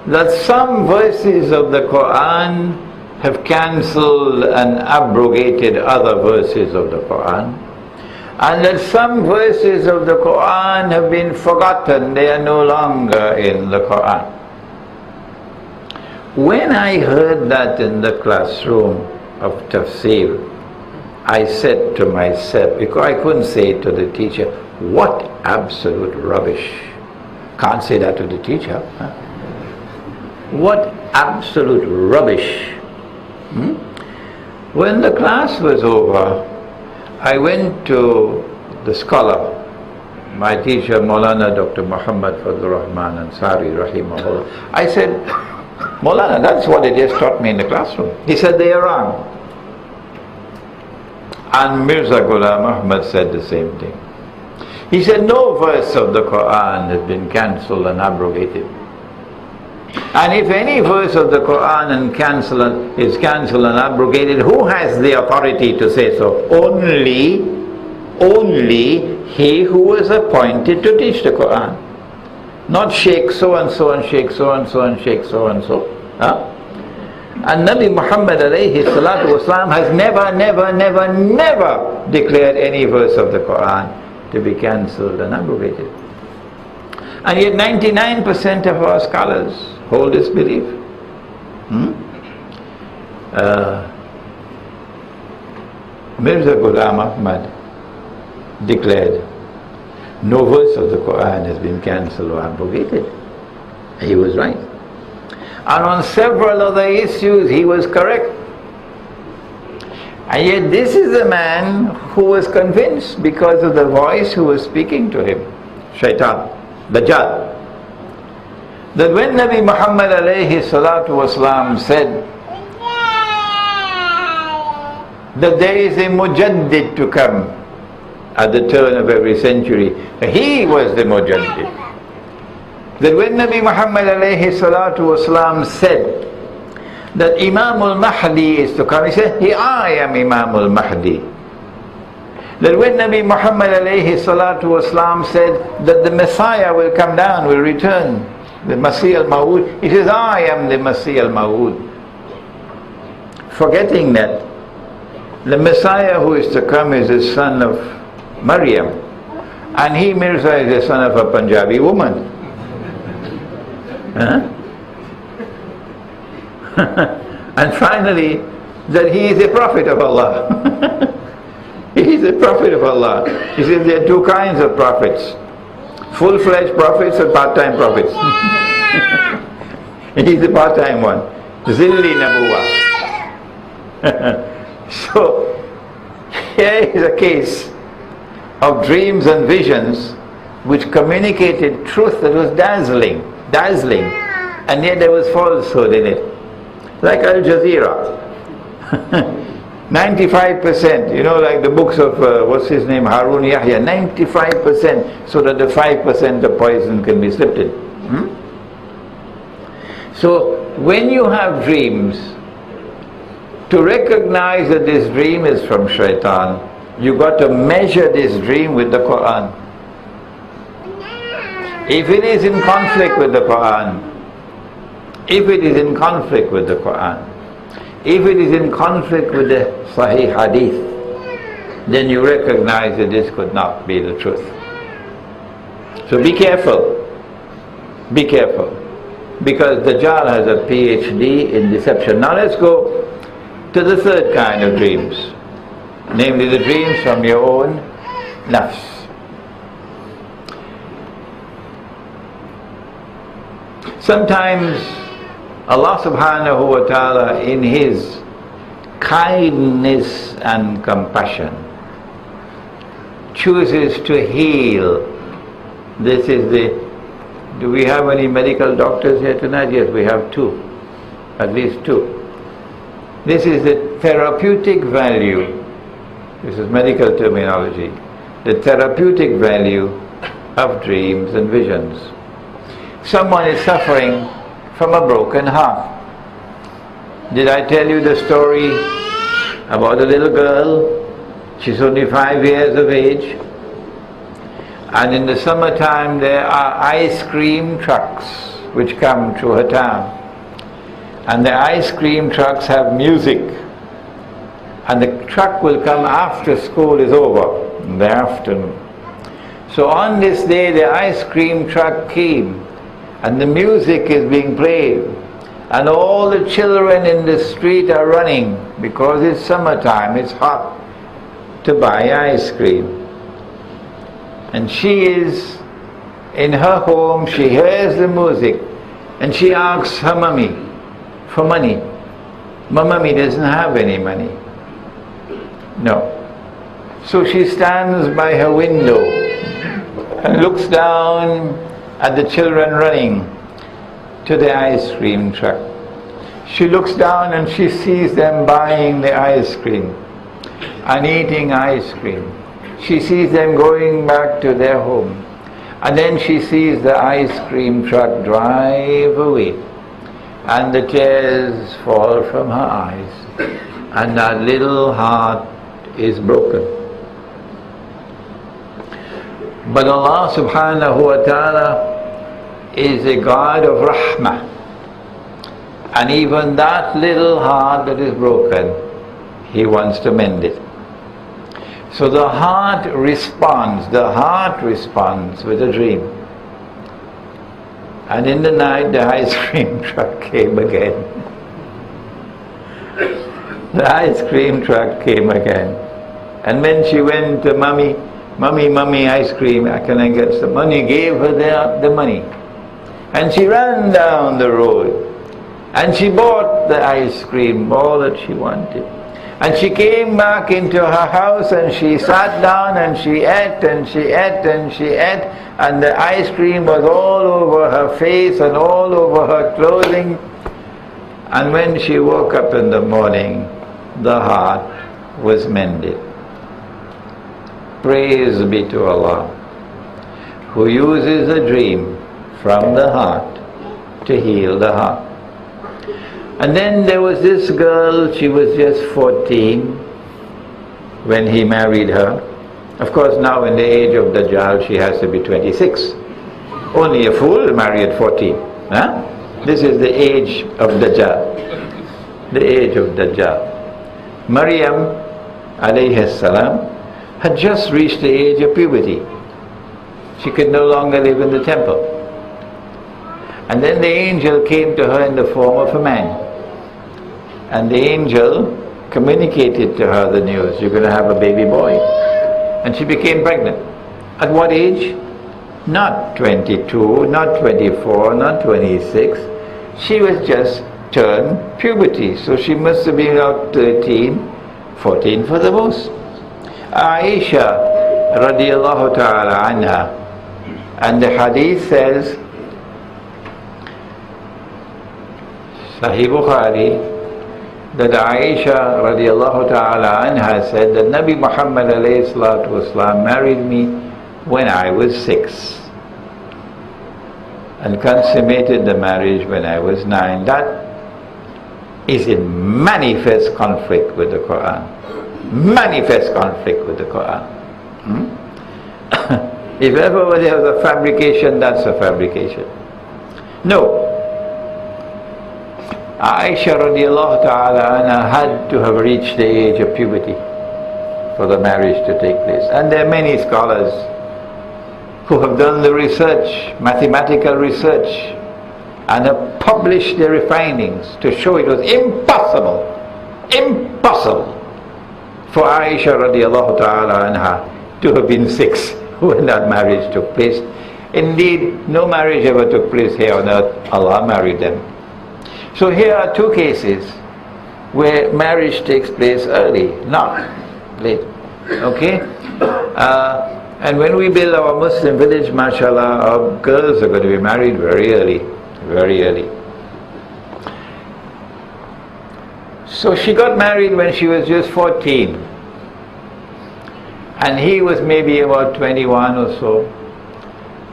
that some verses of the Quran have cancelled and abrogated other verses of the Quran, and that some verses of the Quran have been forgotten, they are no longer in the Quran. When I heard that in the classroom of tafsir, I said to myself, because I couldn't say it to the teacher, what absolute rubbish. Can't say that to the teacher. Huh? What absolute rubbish. When the class was over, I went to the scholar, my teacher Maulana Dr. Muhammad Fadlur Rahman Ansari Rahimahullah. I said, Maulana, that's what they just taught me in the classroom. He said, they are wrong. And Mirza Ghulam Ahmad said the same thing. He said, no verse of the Quran has been cancelled and abrogated. And if any verse of the Quran is cancelled and abrogated, who has the authority to say so? Only he who was appointed to teach the Quran. Not Sheikh so and so and Sheikh so and so and Sheikh so and so. Huh? And Nabi Muhammad alayhi salatu wasalam has never declared any verse of the Quran to be cancelled and abrogated. And yet 99% of our scholars hold this belief. Mirza Ghulam Ahmad declared, no verse of the Quran has been cancelled or abrogated. He was right. And on several other issues he was correct. And yet this is a man who was convinced because of the voice who was speaking to him, Shaitan, Dajjal, that when Nabi Muhammad alayhi salatu wasalam said that there is a mujaddid to come at the turn of every century, he was the mujaddid. That when Nabi Muhammad alayhi salatu wasalam said that Imam al-Mahdi is to come, he said, I am Imam al-Mahdi. That when Nabi Muhammad alayhi salatu wasalam said that the Messiah will come down, will return, the Masih al-Mawud, he says, I am the Masih al-Mawud. Forgetting that the Messiah who is to come is the son of Maryam, and he, Mirza, is the son of a Punjabi woman. Huh? And finally, that he is a prophet of Allah. He is a prophet of Allah. He says there are two kinds of prophets: full-fledged prophets and part-time prophets. He is the part-time one. Zilli Nabuwa. So, here is a case of dreams and visions which communicated truth that was dazzling, and yet there was falsehood in it. Like Al Jazeera. 95%, you know, like the books of, what's his name, Harun Yahya, 95%, so that the 5% of poison can be slipped in. So, when you have dreams, to recognize that this dream is from shaitan, you got to measure this dream with the Quran. If it is in conflict with the Quran, if it is in conflict with the Quran, if it is in conflict with the Sahih Hadith, then you recognize that this could not be the truth. So be careful. Be careful. Because Dajjal has a PhD in deception. Now let's go to the third kind of dreams, namely the dreams from your own nafs. Sometimes Allah subhanahu wa ta'ala, in His kindness and compassion, chooses to heal. This is the... Do we have any medical doctors here tonight? Yes, we have two. At least two. This is the therapeutic value. This is medical terminology. The therapeutic value of dreams and visions. Someone is suffering from a broken heart. Did I tell you the story about a little girl? She's only 5 years of age, and in the summertime there are ice cream trucks which come through her town, and the ice cream trucks have music, and the truck will come after school is over in the afternoon. So on this day the ice cream truck came, and the music is being played, and all the children in the street are running because it's summertime, it's hot, to buy ice cream. And she is in her home, she hears the music, and she asks her mummy for money. My mummy doesn't have any money. No. So she stands by her window and looks down at the children running to the ice cream truck. She looks down and she sees them buying the ice cream and eating ice cream. She sees them going back to their home, and then she sees the ice cream truck drive away, and the tears fall from her eyes, and that little heart is broken. But Allah subhanahu wa ta'ala is a God of rahmah, and even that little heart that is broken, He wants to mend it. So the heart responds with a dream. And in the night the ice cream truck came again. The ice cream truck came again. And when she went to Mummy, ice cream, can I get some money? Gave her the money. And she ran down the road, and she bought the ice cream, all that she wanted. And she came back into her house, and she sat down and she ate and she ate and she ate, and the ice cream was all over her face and all over her clothing. And when she woke up in the morning, the heart was mended. Praise be to Allah, who uses a dream from the heart to heal the heart. And then there was this girl, she was just 14 when he married her. Of course now in the age of Dajjal she has to be 26. Only a fool will marry at 14. Huh? This is the age of Dajjal. The age of Dajjal. Maryam alayhi salam, had just reached the age of puberty. She could no longer live in the temple. And then the angel came to her in the form of a man. And the angel communicated to her the news, you're going to have a baby boy. And she became pregnant. At what age? Not 22, not 24, not 26. She was just turned puberty. So she must have been about 13, 14 for the most. Aisha radiallahu ta'ala anha. And the hadith says, Sahih Bukhari, that Aisha radiallahu ta'ala anha said that Nabi Muhammad alayhi salatu wasalam married me when I was 6 and consummated the marriage when I was 9. That is in manifest conflict with the Quran. Manifest conflict with the Quran. If ever there was a fabrication, that's a fabrication. No. Aisha radiallahu ta'ala anha had to have reached the age of puberty for the marriage to take place. And there are many scholars who have done the research, mathematical research, and have published their findings to show it was impossible for Aisha radiallahu ta'ala anha to have been 6 when that marriage took place. Indeed, no marriage ever took place here on earth. Allah married them. So here are two cases where marriage takes place early, not late. Okay? And when we build our Muslim village, mashallah, our girls are going to be married very early. Very early. So she got married when she was just 14. And he was maybe about 21 or so.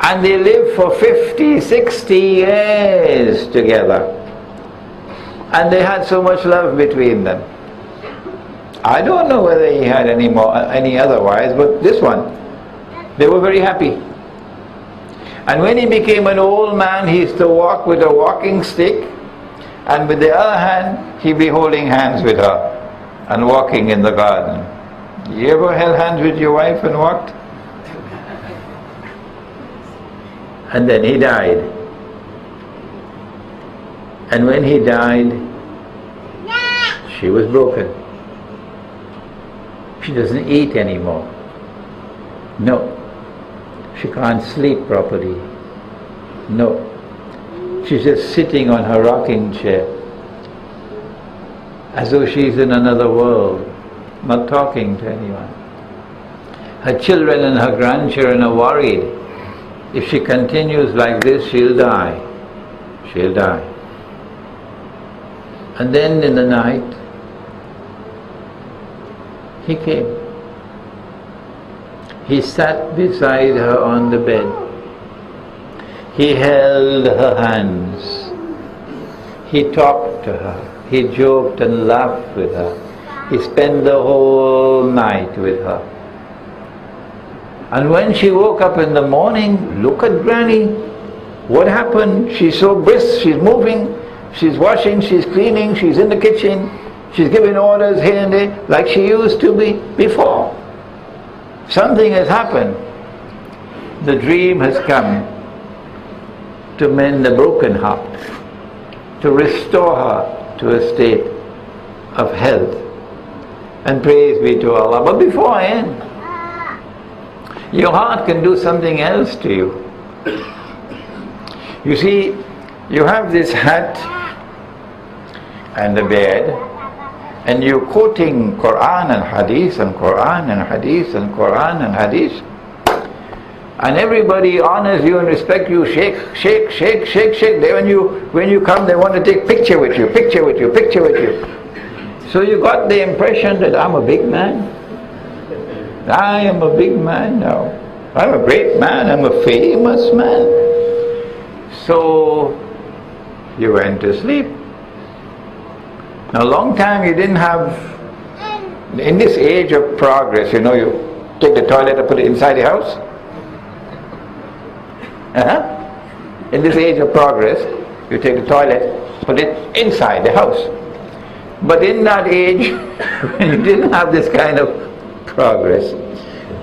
And they lived for 50, 60 years together. And they had so much love between them. I don't know whether he had any other wives, but this one, they were very happy. And when he became an old man, he used to walk with a walking stick, and with the other hand, he'd be holding hands with her and walking in the garden. You ever held hands with your wife and walked? And then he died. And when he died, she was broken. She doesn't eat anymore. No. She can't sleep properly. No. She's just sitting on her rocking chair as though she's in another world, not talking to anyone. Her children and her grandchildren are worried. If she continues like this, she'll die. She'll die. And then in the night, he came. He sat beside her on the bed. He held her hands. He talked to her. He joked and laughed with her. He spent the whole night with her. And when she woke up in the morning, look at Granny. What happened? She's so brisk, she's moving, she's washing, she's cleaning, she's in the kitchen, she's giving orders here and there, like she used to be before. Something has happened. The dream has come to mend the broken heart, to restore her to a state of health. And praise be to Allah. But before I end, your heart can do something else to you. You see, you have this hat and the bed, and you're quoting Quran and Hadith and Quran and Hadith and Quran and Hadith, and everybody honors you and respects you. Sheikh, Sheikh, Sheikh, Sheikh, Sheikh. When you come, they want to take picture with you, picture with you, picture with you. So you got the impression that I'm a big man. I am a big man now. I'm a great man. I'm a famous man. So you went to sleep. Now, a long time you didn't have, in this age of progress, you take the toilet and put it inside the house. In this age of progress, you take the toilet, put it inside the house. But in that age, when you didn't have this kind of progress,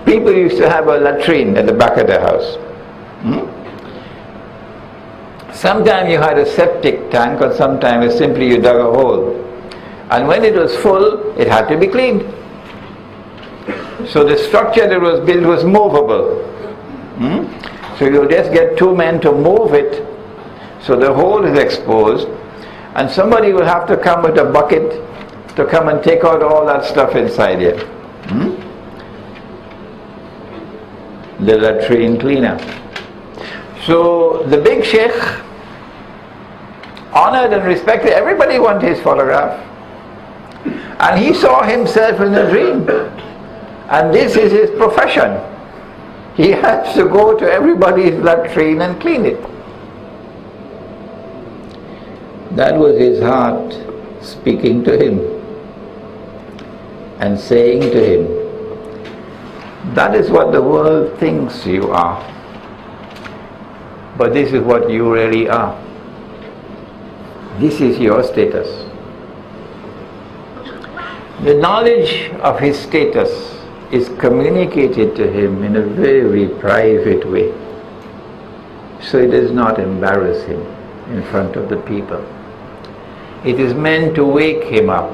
people used to have a latrine at the back of their house. Sometimes you had a septic tank, or sometimes simply you dug a hole. And when it was full, it had to be cleaned. So the structure that was built was movable. So you'll just get two men to move it, so the hole is exposed, and somebody will have to come with a bucket to come and take out all that stuff inside here. The latrine cleaner. So the big Sheikh, honored and respected, everybody wanted his photograph. And he saw himself in a dream. And this is his profession. He has to go to everybody's latrine and clean it. That was his heart speaking to him and saying to him, that is what the world thinks you are, but this is what you really are. This is your status. The knowledge of his status is communicated to him in a very private way, so it does not embarrass him in front of the people. It is meant to wake him up.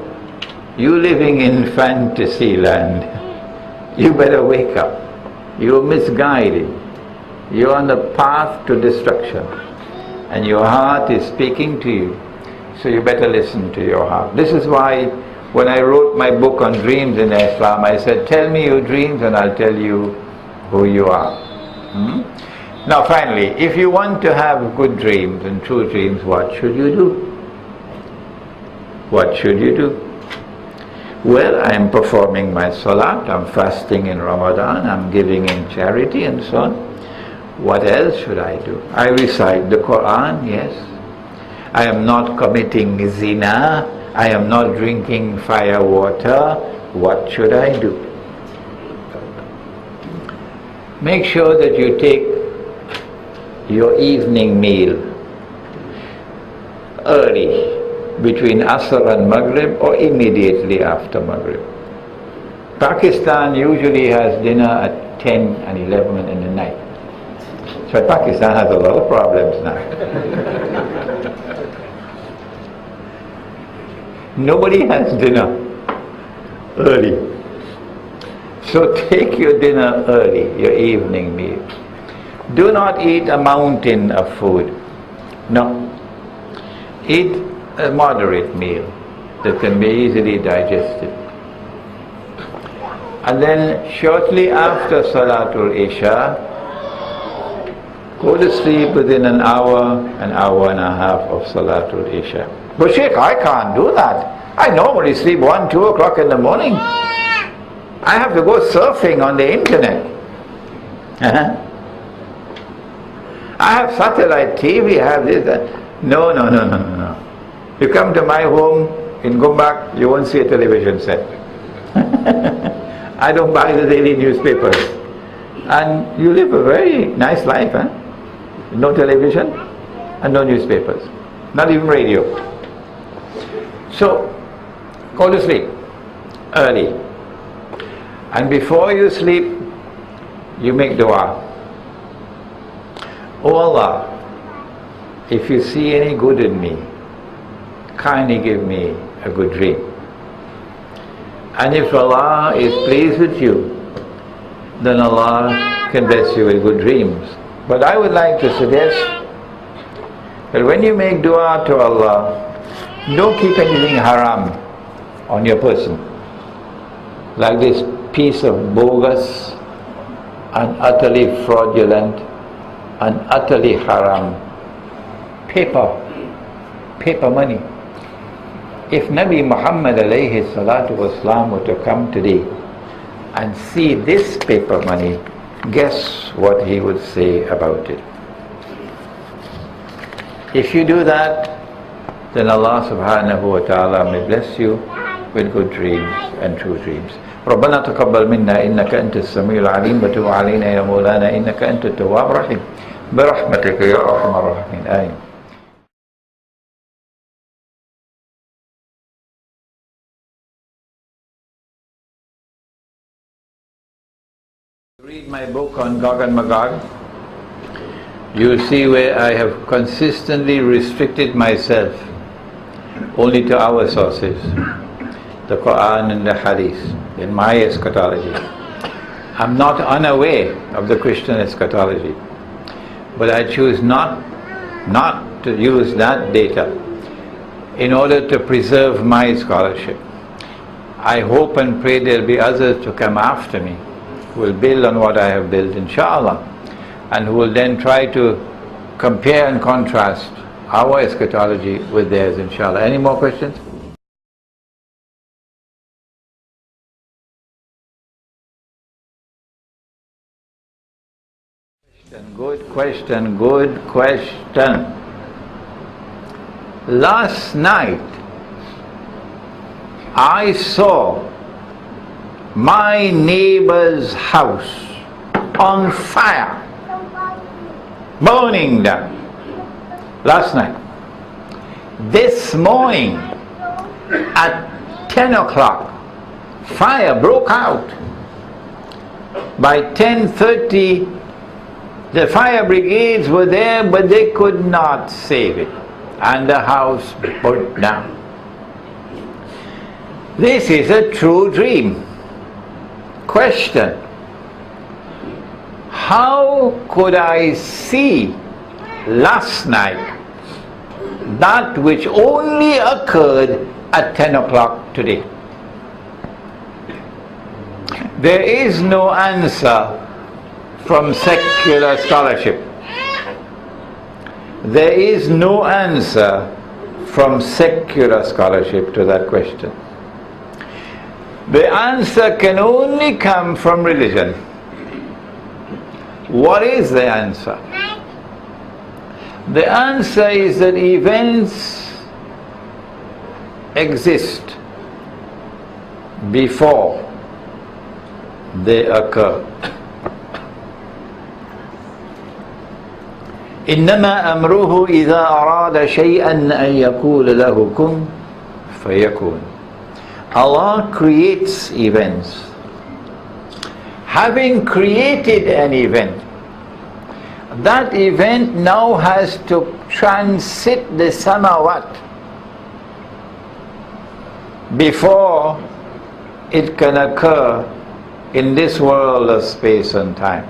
You living in fantasy land, you better wake up. You're misguided. You're on the path to destruction, and your heart is speaking to you, so you better listen to your heart. This is why when I wrote my book on dreams in Islam, I said, tell me your dreams and I'll tell you who you are. Now finally, if you want to have good dreams and true dreams, what should you do? What should you do? Well, I am performing my salat, I'm fasting in Ramadan, I'm giving in charity and so on. What else should I do? I recite the Quran, yes. I am not committing zina. I am not drinking fire water. What should I do? Make sure that you take your evening meal early, between Asr and Maghrib, or immediately after Maghrib. Pakistan usually has dinner at 10 and 11 in the night. So Pakistan has a lot of problems now. Nobody has dinner early. So take your dinner early, your evening meal. Do not eat a mountain of food. No. Eat a moderate meal that can be easily digested. And then shortly after Salatul Isha, go to sleep within an hour and a half of Salatul Isha. But Sheikh, I can't do that. I normally sleep 1, 2 o'clock in the morning. I have to go surfing on the internet. I have satellite TV, I have this, that. No. You come to my home in Gumbak, you won't see a television set. I don't buy the daily newspapers. And you live a very nice life, huh? No television and no newspapers, not even radio. So, go to sleep early. And before you sleep, you make dua. Oh Allah, if you see any good in me, kindly give me a good dream. And if Allah is pleased with you, then Allah can bless you with good dreams. But I would like to suggest that when you make dua to Allah, don't keep anything haram on your person, like this piece of bogus and utterly fraudulent and utterly haram paper money. If Nabi Muhammad alayhi salatu wasalam were to come today and see this paper money, guess what he would say about it? If you do that, then Allah subhanahu wa ta'ala may bless you with good dreams and true dreams. ربنا تقبل منا إنك أنت السميع العليم وتب علينا يا مولانا إنك أنت التواب الرحيم برحمتك يا أرحم الراحمين آمين. Read my book on Gog and Magog. You see where I have consistently restricted myself only to our sources, the Quran and the Hadith, in my eschatology. I'm not unaware of the Christian eschatology, but I choose not to use that data in order to preserve my scholarship. I hope and pray there'll be others to come after me who will build on what I have built, inshallah, and who will then try to compare and contrast our eschatology with theirs, inshallah. Any more questions? Good question, good question. Last night I saw my neighbor's house on fire, burning down. Last night. This morning at 10 o'clock, fire broke out. By 10:30, the fire brigades were there, but they could not save it, and the house burnt down. This is a true dream. Question: how could I see last night that which only occurred at 10 o'clock today? There is no answer from secular scholarship. There is no answer from secular scholarship to that question. The answer can only come from religion. What is the answer? The answer is that events exist before they occur. إنما أمره إذا أراد شيئا أن يقول له كن فيكون. Allah creates events. Having created an event, that event now has to transit the samawat before it can occur in this world of space and time.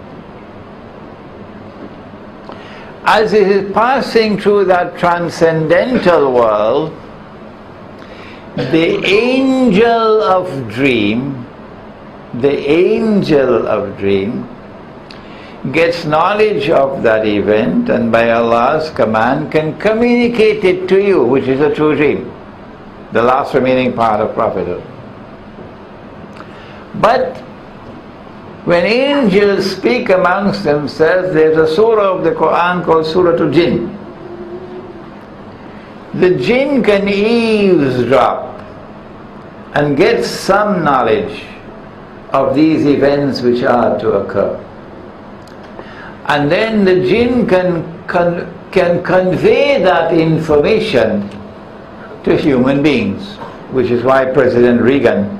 As it is passing through that transcendental world, the angel of dream gets knowledge of that event, and by Allah's command can communicate it to you, which is a true dream, the last remaining part of prophethood. But when angels speak amongst themselves, there's a surah of the Quran called Surah Al-Jinn. The jinn can eavesdrop and get some knowledge of these events which are to occur. And then the jinn can convey that information to human beings, which is why President Reagan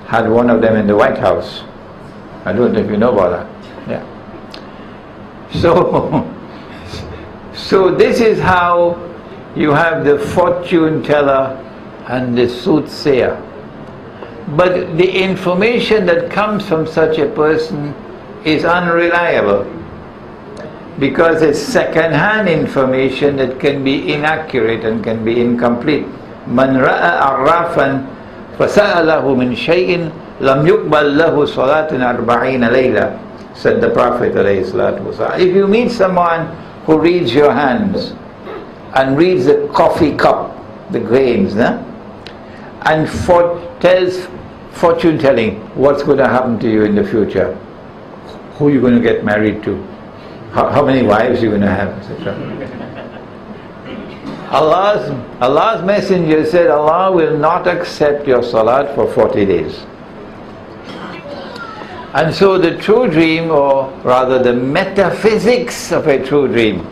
had one of them in the White House. I don't know if you know about that. Yeah. So this is how you have the fortune teller and the soothsayer. But the information that comes from such a person is unreliable, because it's second-hand information that can be inaccurate and can be incomplete. Man ra'a arrafan fasa'alahu min shay'in lam yuqbal lahu salatun 40 layla, said the Prophet alayhi salatu wasallam. If you meet someone who reads your hands and reads the coffee cup, the grains, and tells fortune telling what's going to happen to you in the future, who you're going to get married to, how many wives you're going to have, etc. Allah's messenger said Allah will not accept your salat for 40 days. And so the true dream, or rather the metaphysics of a true dream,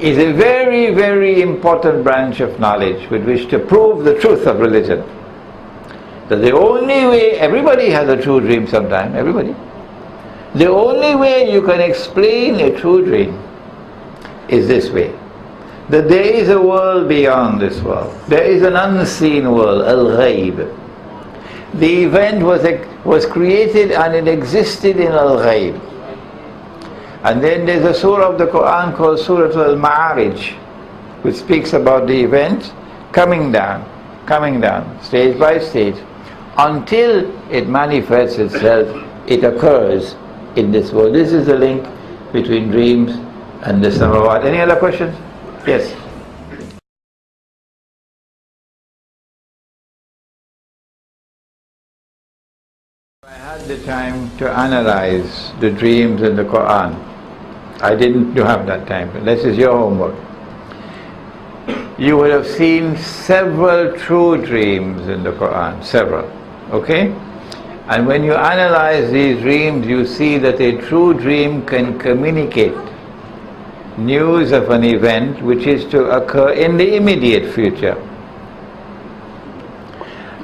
is a very, very important branch of knowledge with which to prove the truth of religion. That the only way, everybody has a true dream sometime, everybody. The only way you can explain a true dream is this way. That there is a world beyond this world. There is an unseen world, al-ghayb. The event was created and it existed in al-ghayb. And then there's a surah of the Quran called Surah Al-Ma'arij, which speaks about the event coming down, stage by stage, until it manifests itself, it occurs in this world. This is the link between dreams and the samawat. Any other questions? Yes. I had the time to analyze the dreams in the Quran. I didn't have that time. This is your homework. You would have seen several true dreams in the Quran, several. Okay? And when you analyze these dreams, you see that a true dream can communicate news of an event which is to occur in the immediate future.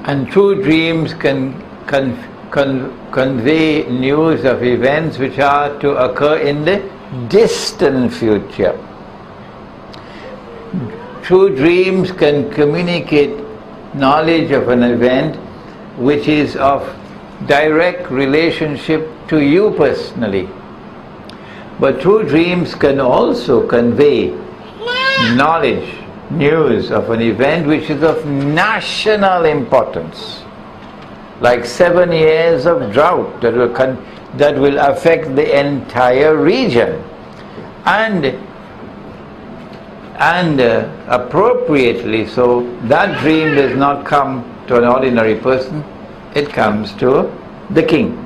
And true dreams can convey news of events which are to occur in the distant future. True dreams can communicate knowledge of an event which is of direct relationship to you personally. But true dreams can also convey knowledge, news of an event which is of national importance, like 7 years of drought that will affect the entire region. And appropriately so, that dream does not come to an ordinary person, it comes to the king.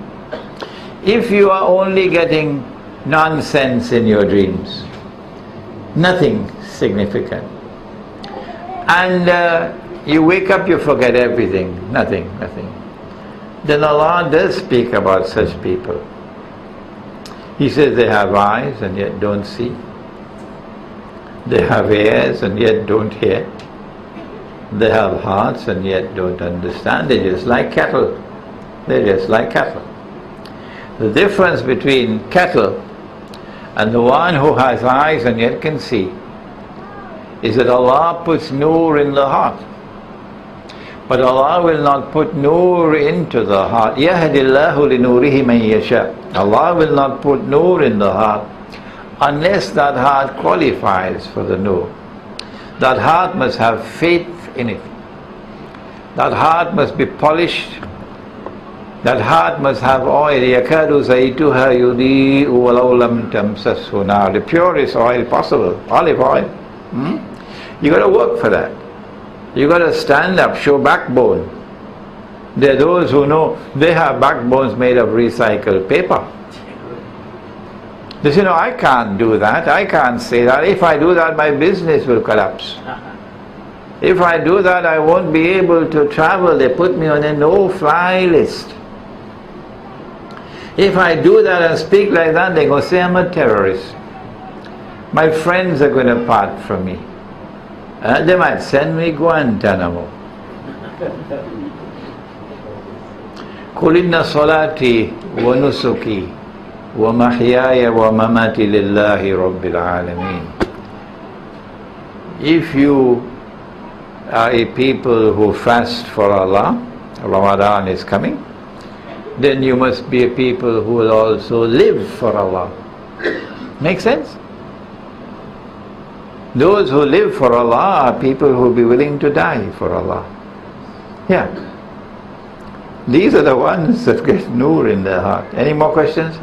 If you are only getting nonsense in your dreams, nothing significant, and you wake up, you forget everything, nothing, then Allah does speak about such people. He says they have eyes and yet don't see, they have ears and yet don't hear, they have hearts and yet don't understand. They're just like cattle. They're just like cattle. The difference between cattle and the one who has eyes and yet can see is that Allah puts nur in the heart. But Allah will not put nur into the heart. يَهْدِ اللَّهُ لِنُورِهِ مَنْ يَشَاءُ. Allah will not put nur in the heart unless that heart qualifies for the nur. That heart must have faith in it. That heart must be polished. That heart must have oil. يَكَادُ زَيْتُهَا يُضِيءُ وَلَوْ لَمْ تَمْسَسْهُ نَارٌ. The purest oil possible, olive oil. You got to work for that. You got to stand up, show backbone. There are those who know they have backbones made of recycled paper. They say, no, I can't do that. I can't say that. If I do that, my business will collapse. If I do that, I won't be able to travel. They put me on a no-fly list. If I do that and speak like that, they're going to say I'm a terrorist. My friends are going to part from me. They might send me Guantanamo. قُلْ إِنَّ صَلَاتِي وَنُسُكِي وَمَحْيَايَ وَمَمَاتِي لِلَّهِ رَبِّ الْعَالَمِينَ. If you are a people who fast for Allah, Ramadan is coming, then you must be a people who will also live for Allah. Make sense? Those who live for Allah are people who will be willing to die for Allah. Yeah. These are the ones that get nur in their heart. Any more questions?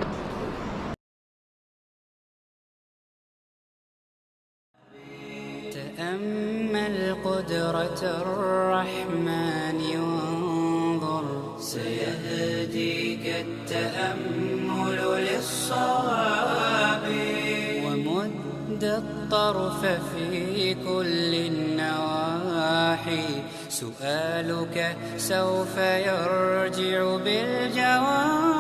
تأمل قدرة الرحمن وانظر سيهديك التأمل للصواب ومد الطرف في كل النواحي سؤالك سوف يرجع بالجواب.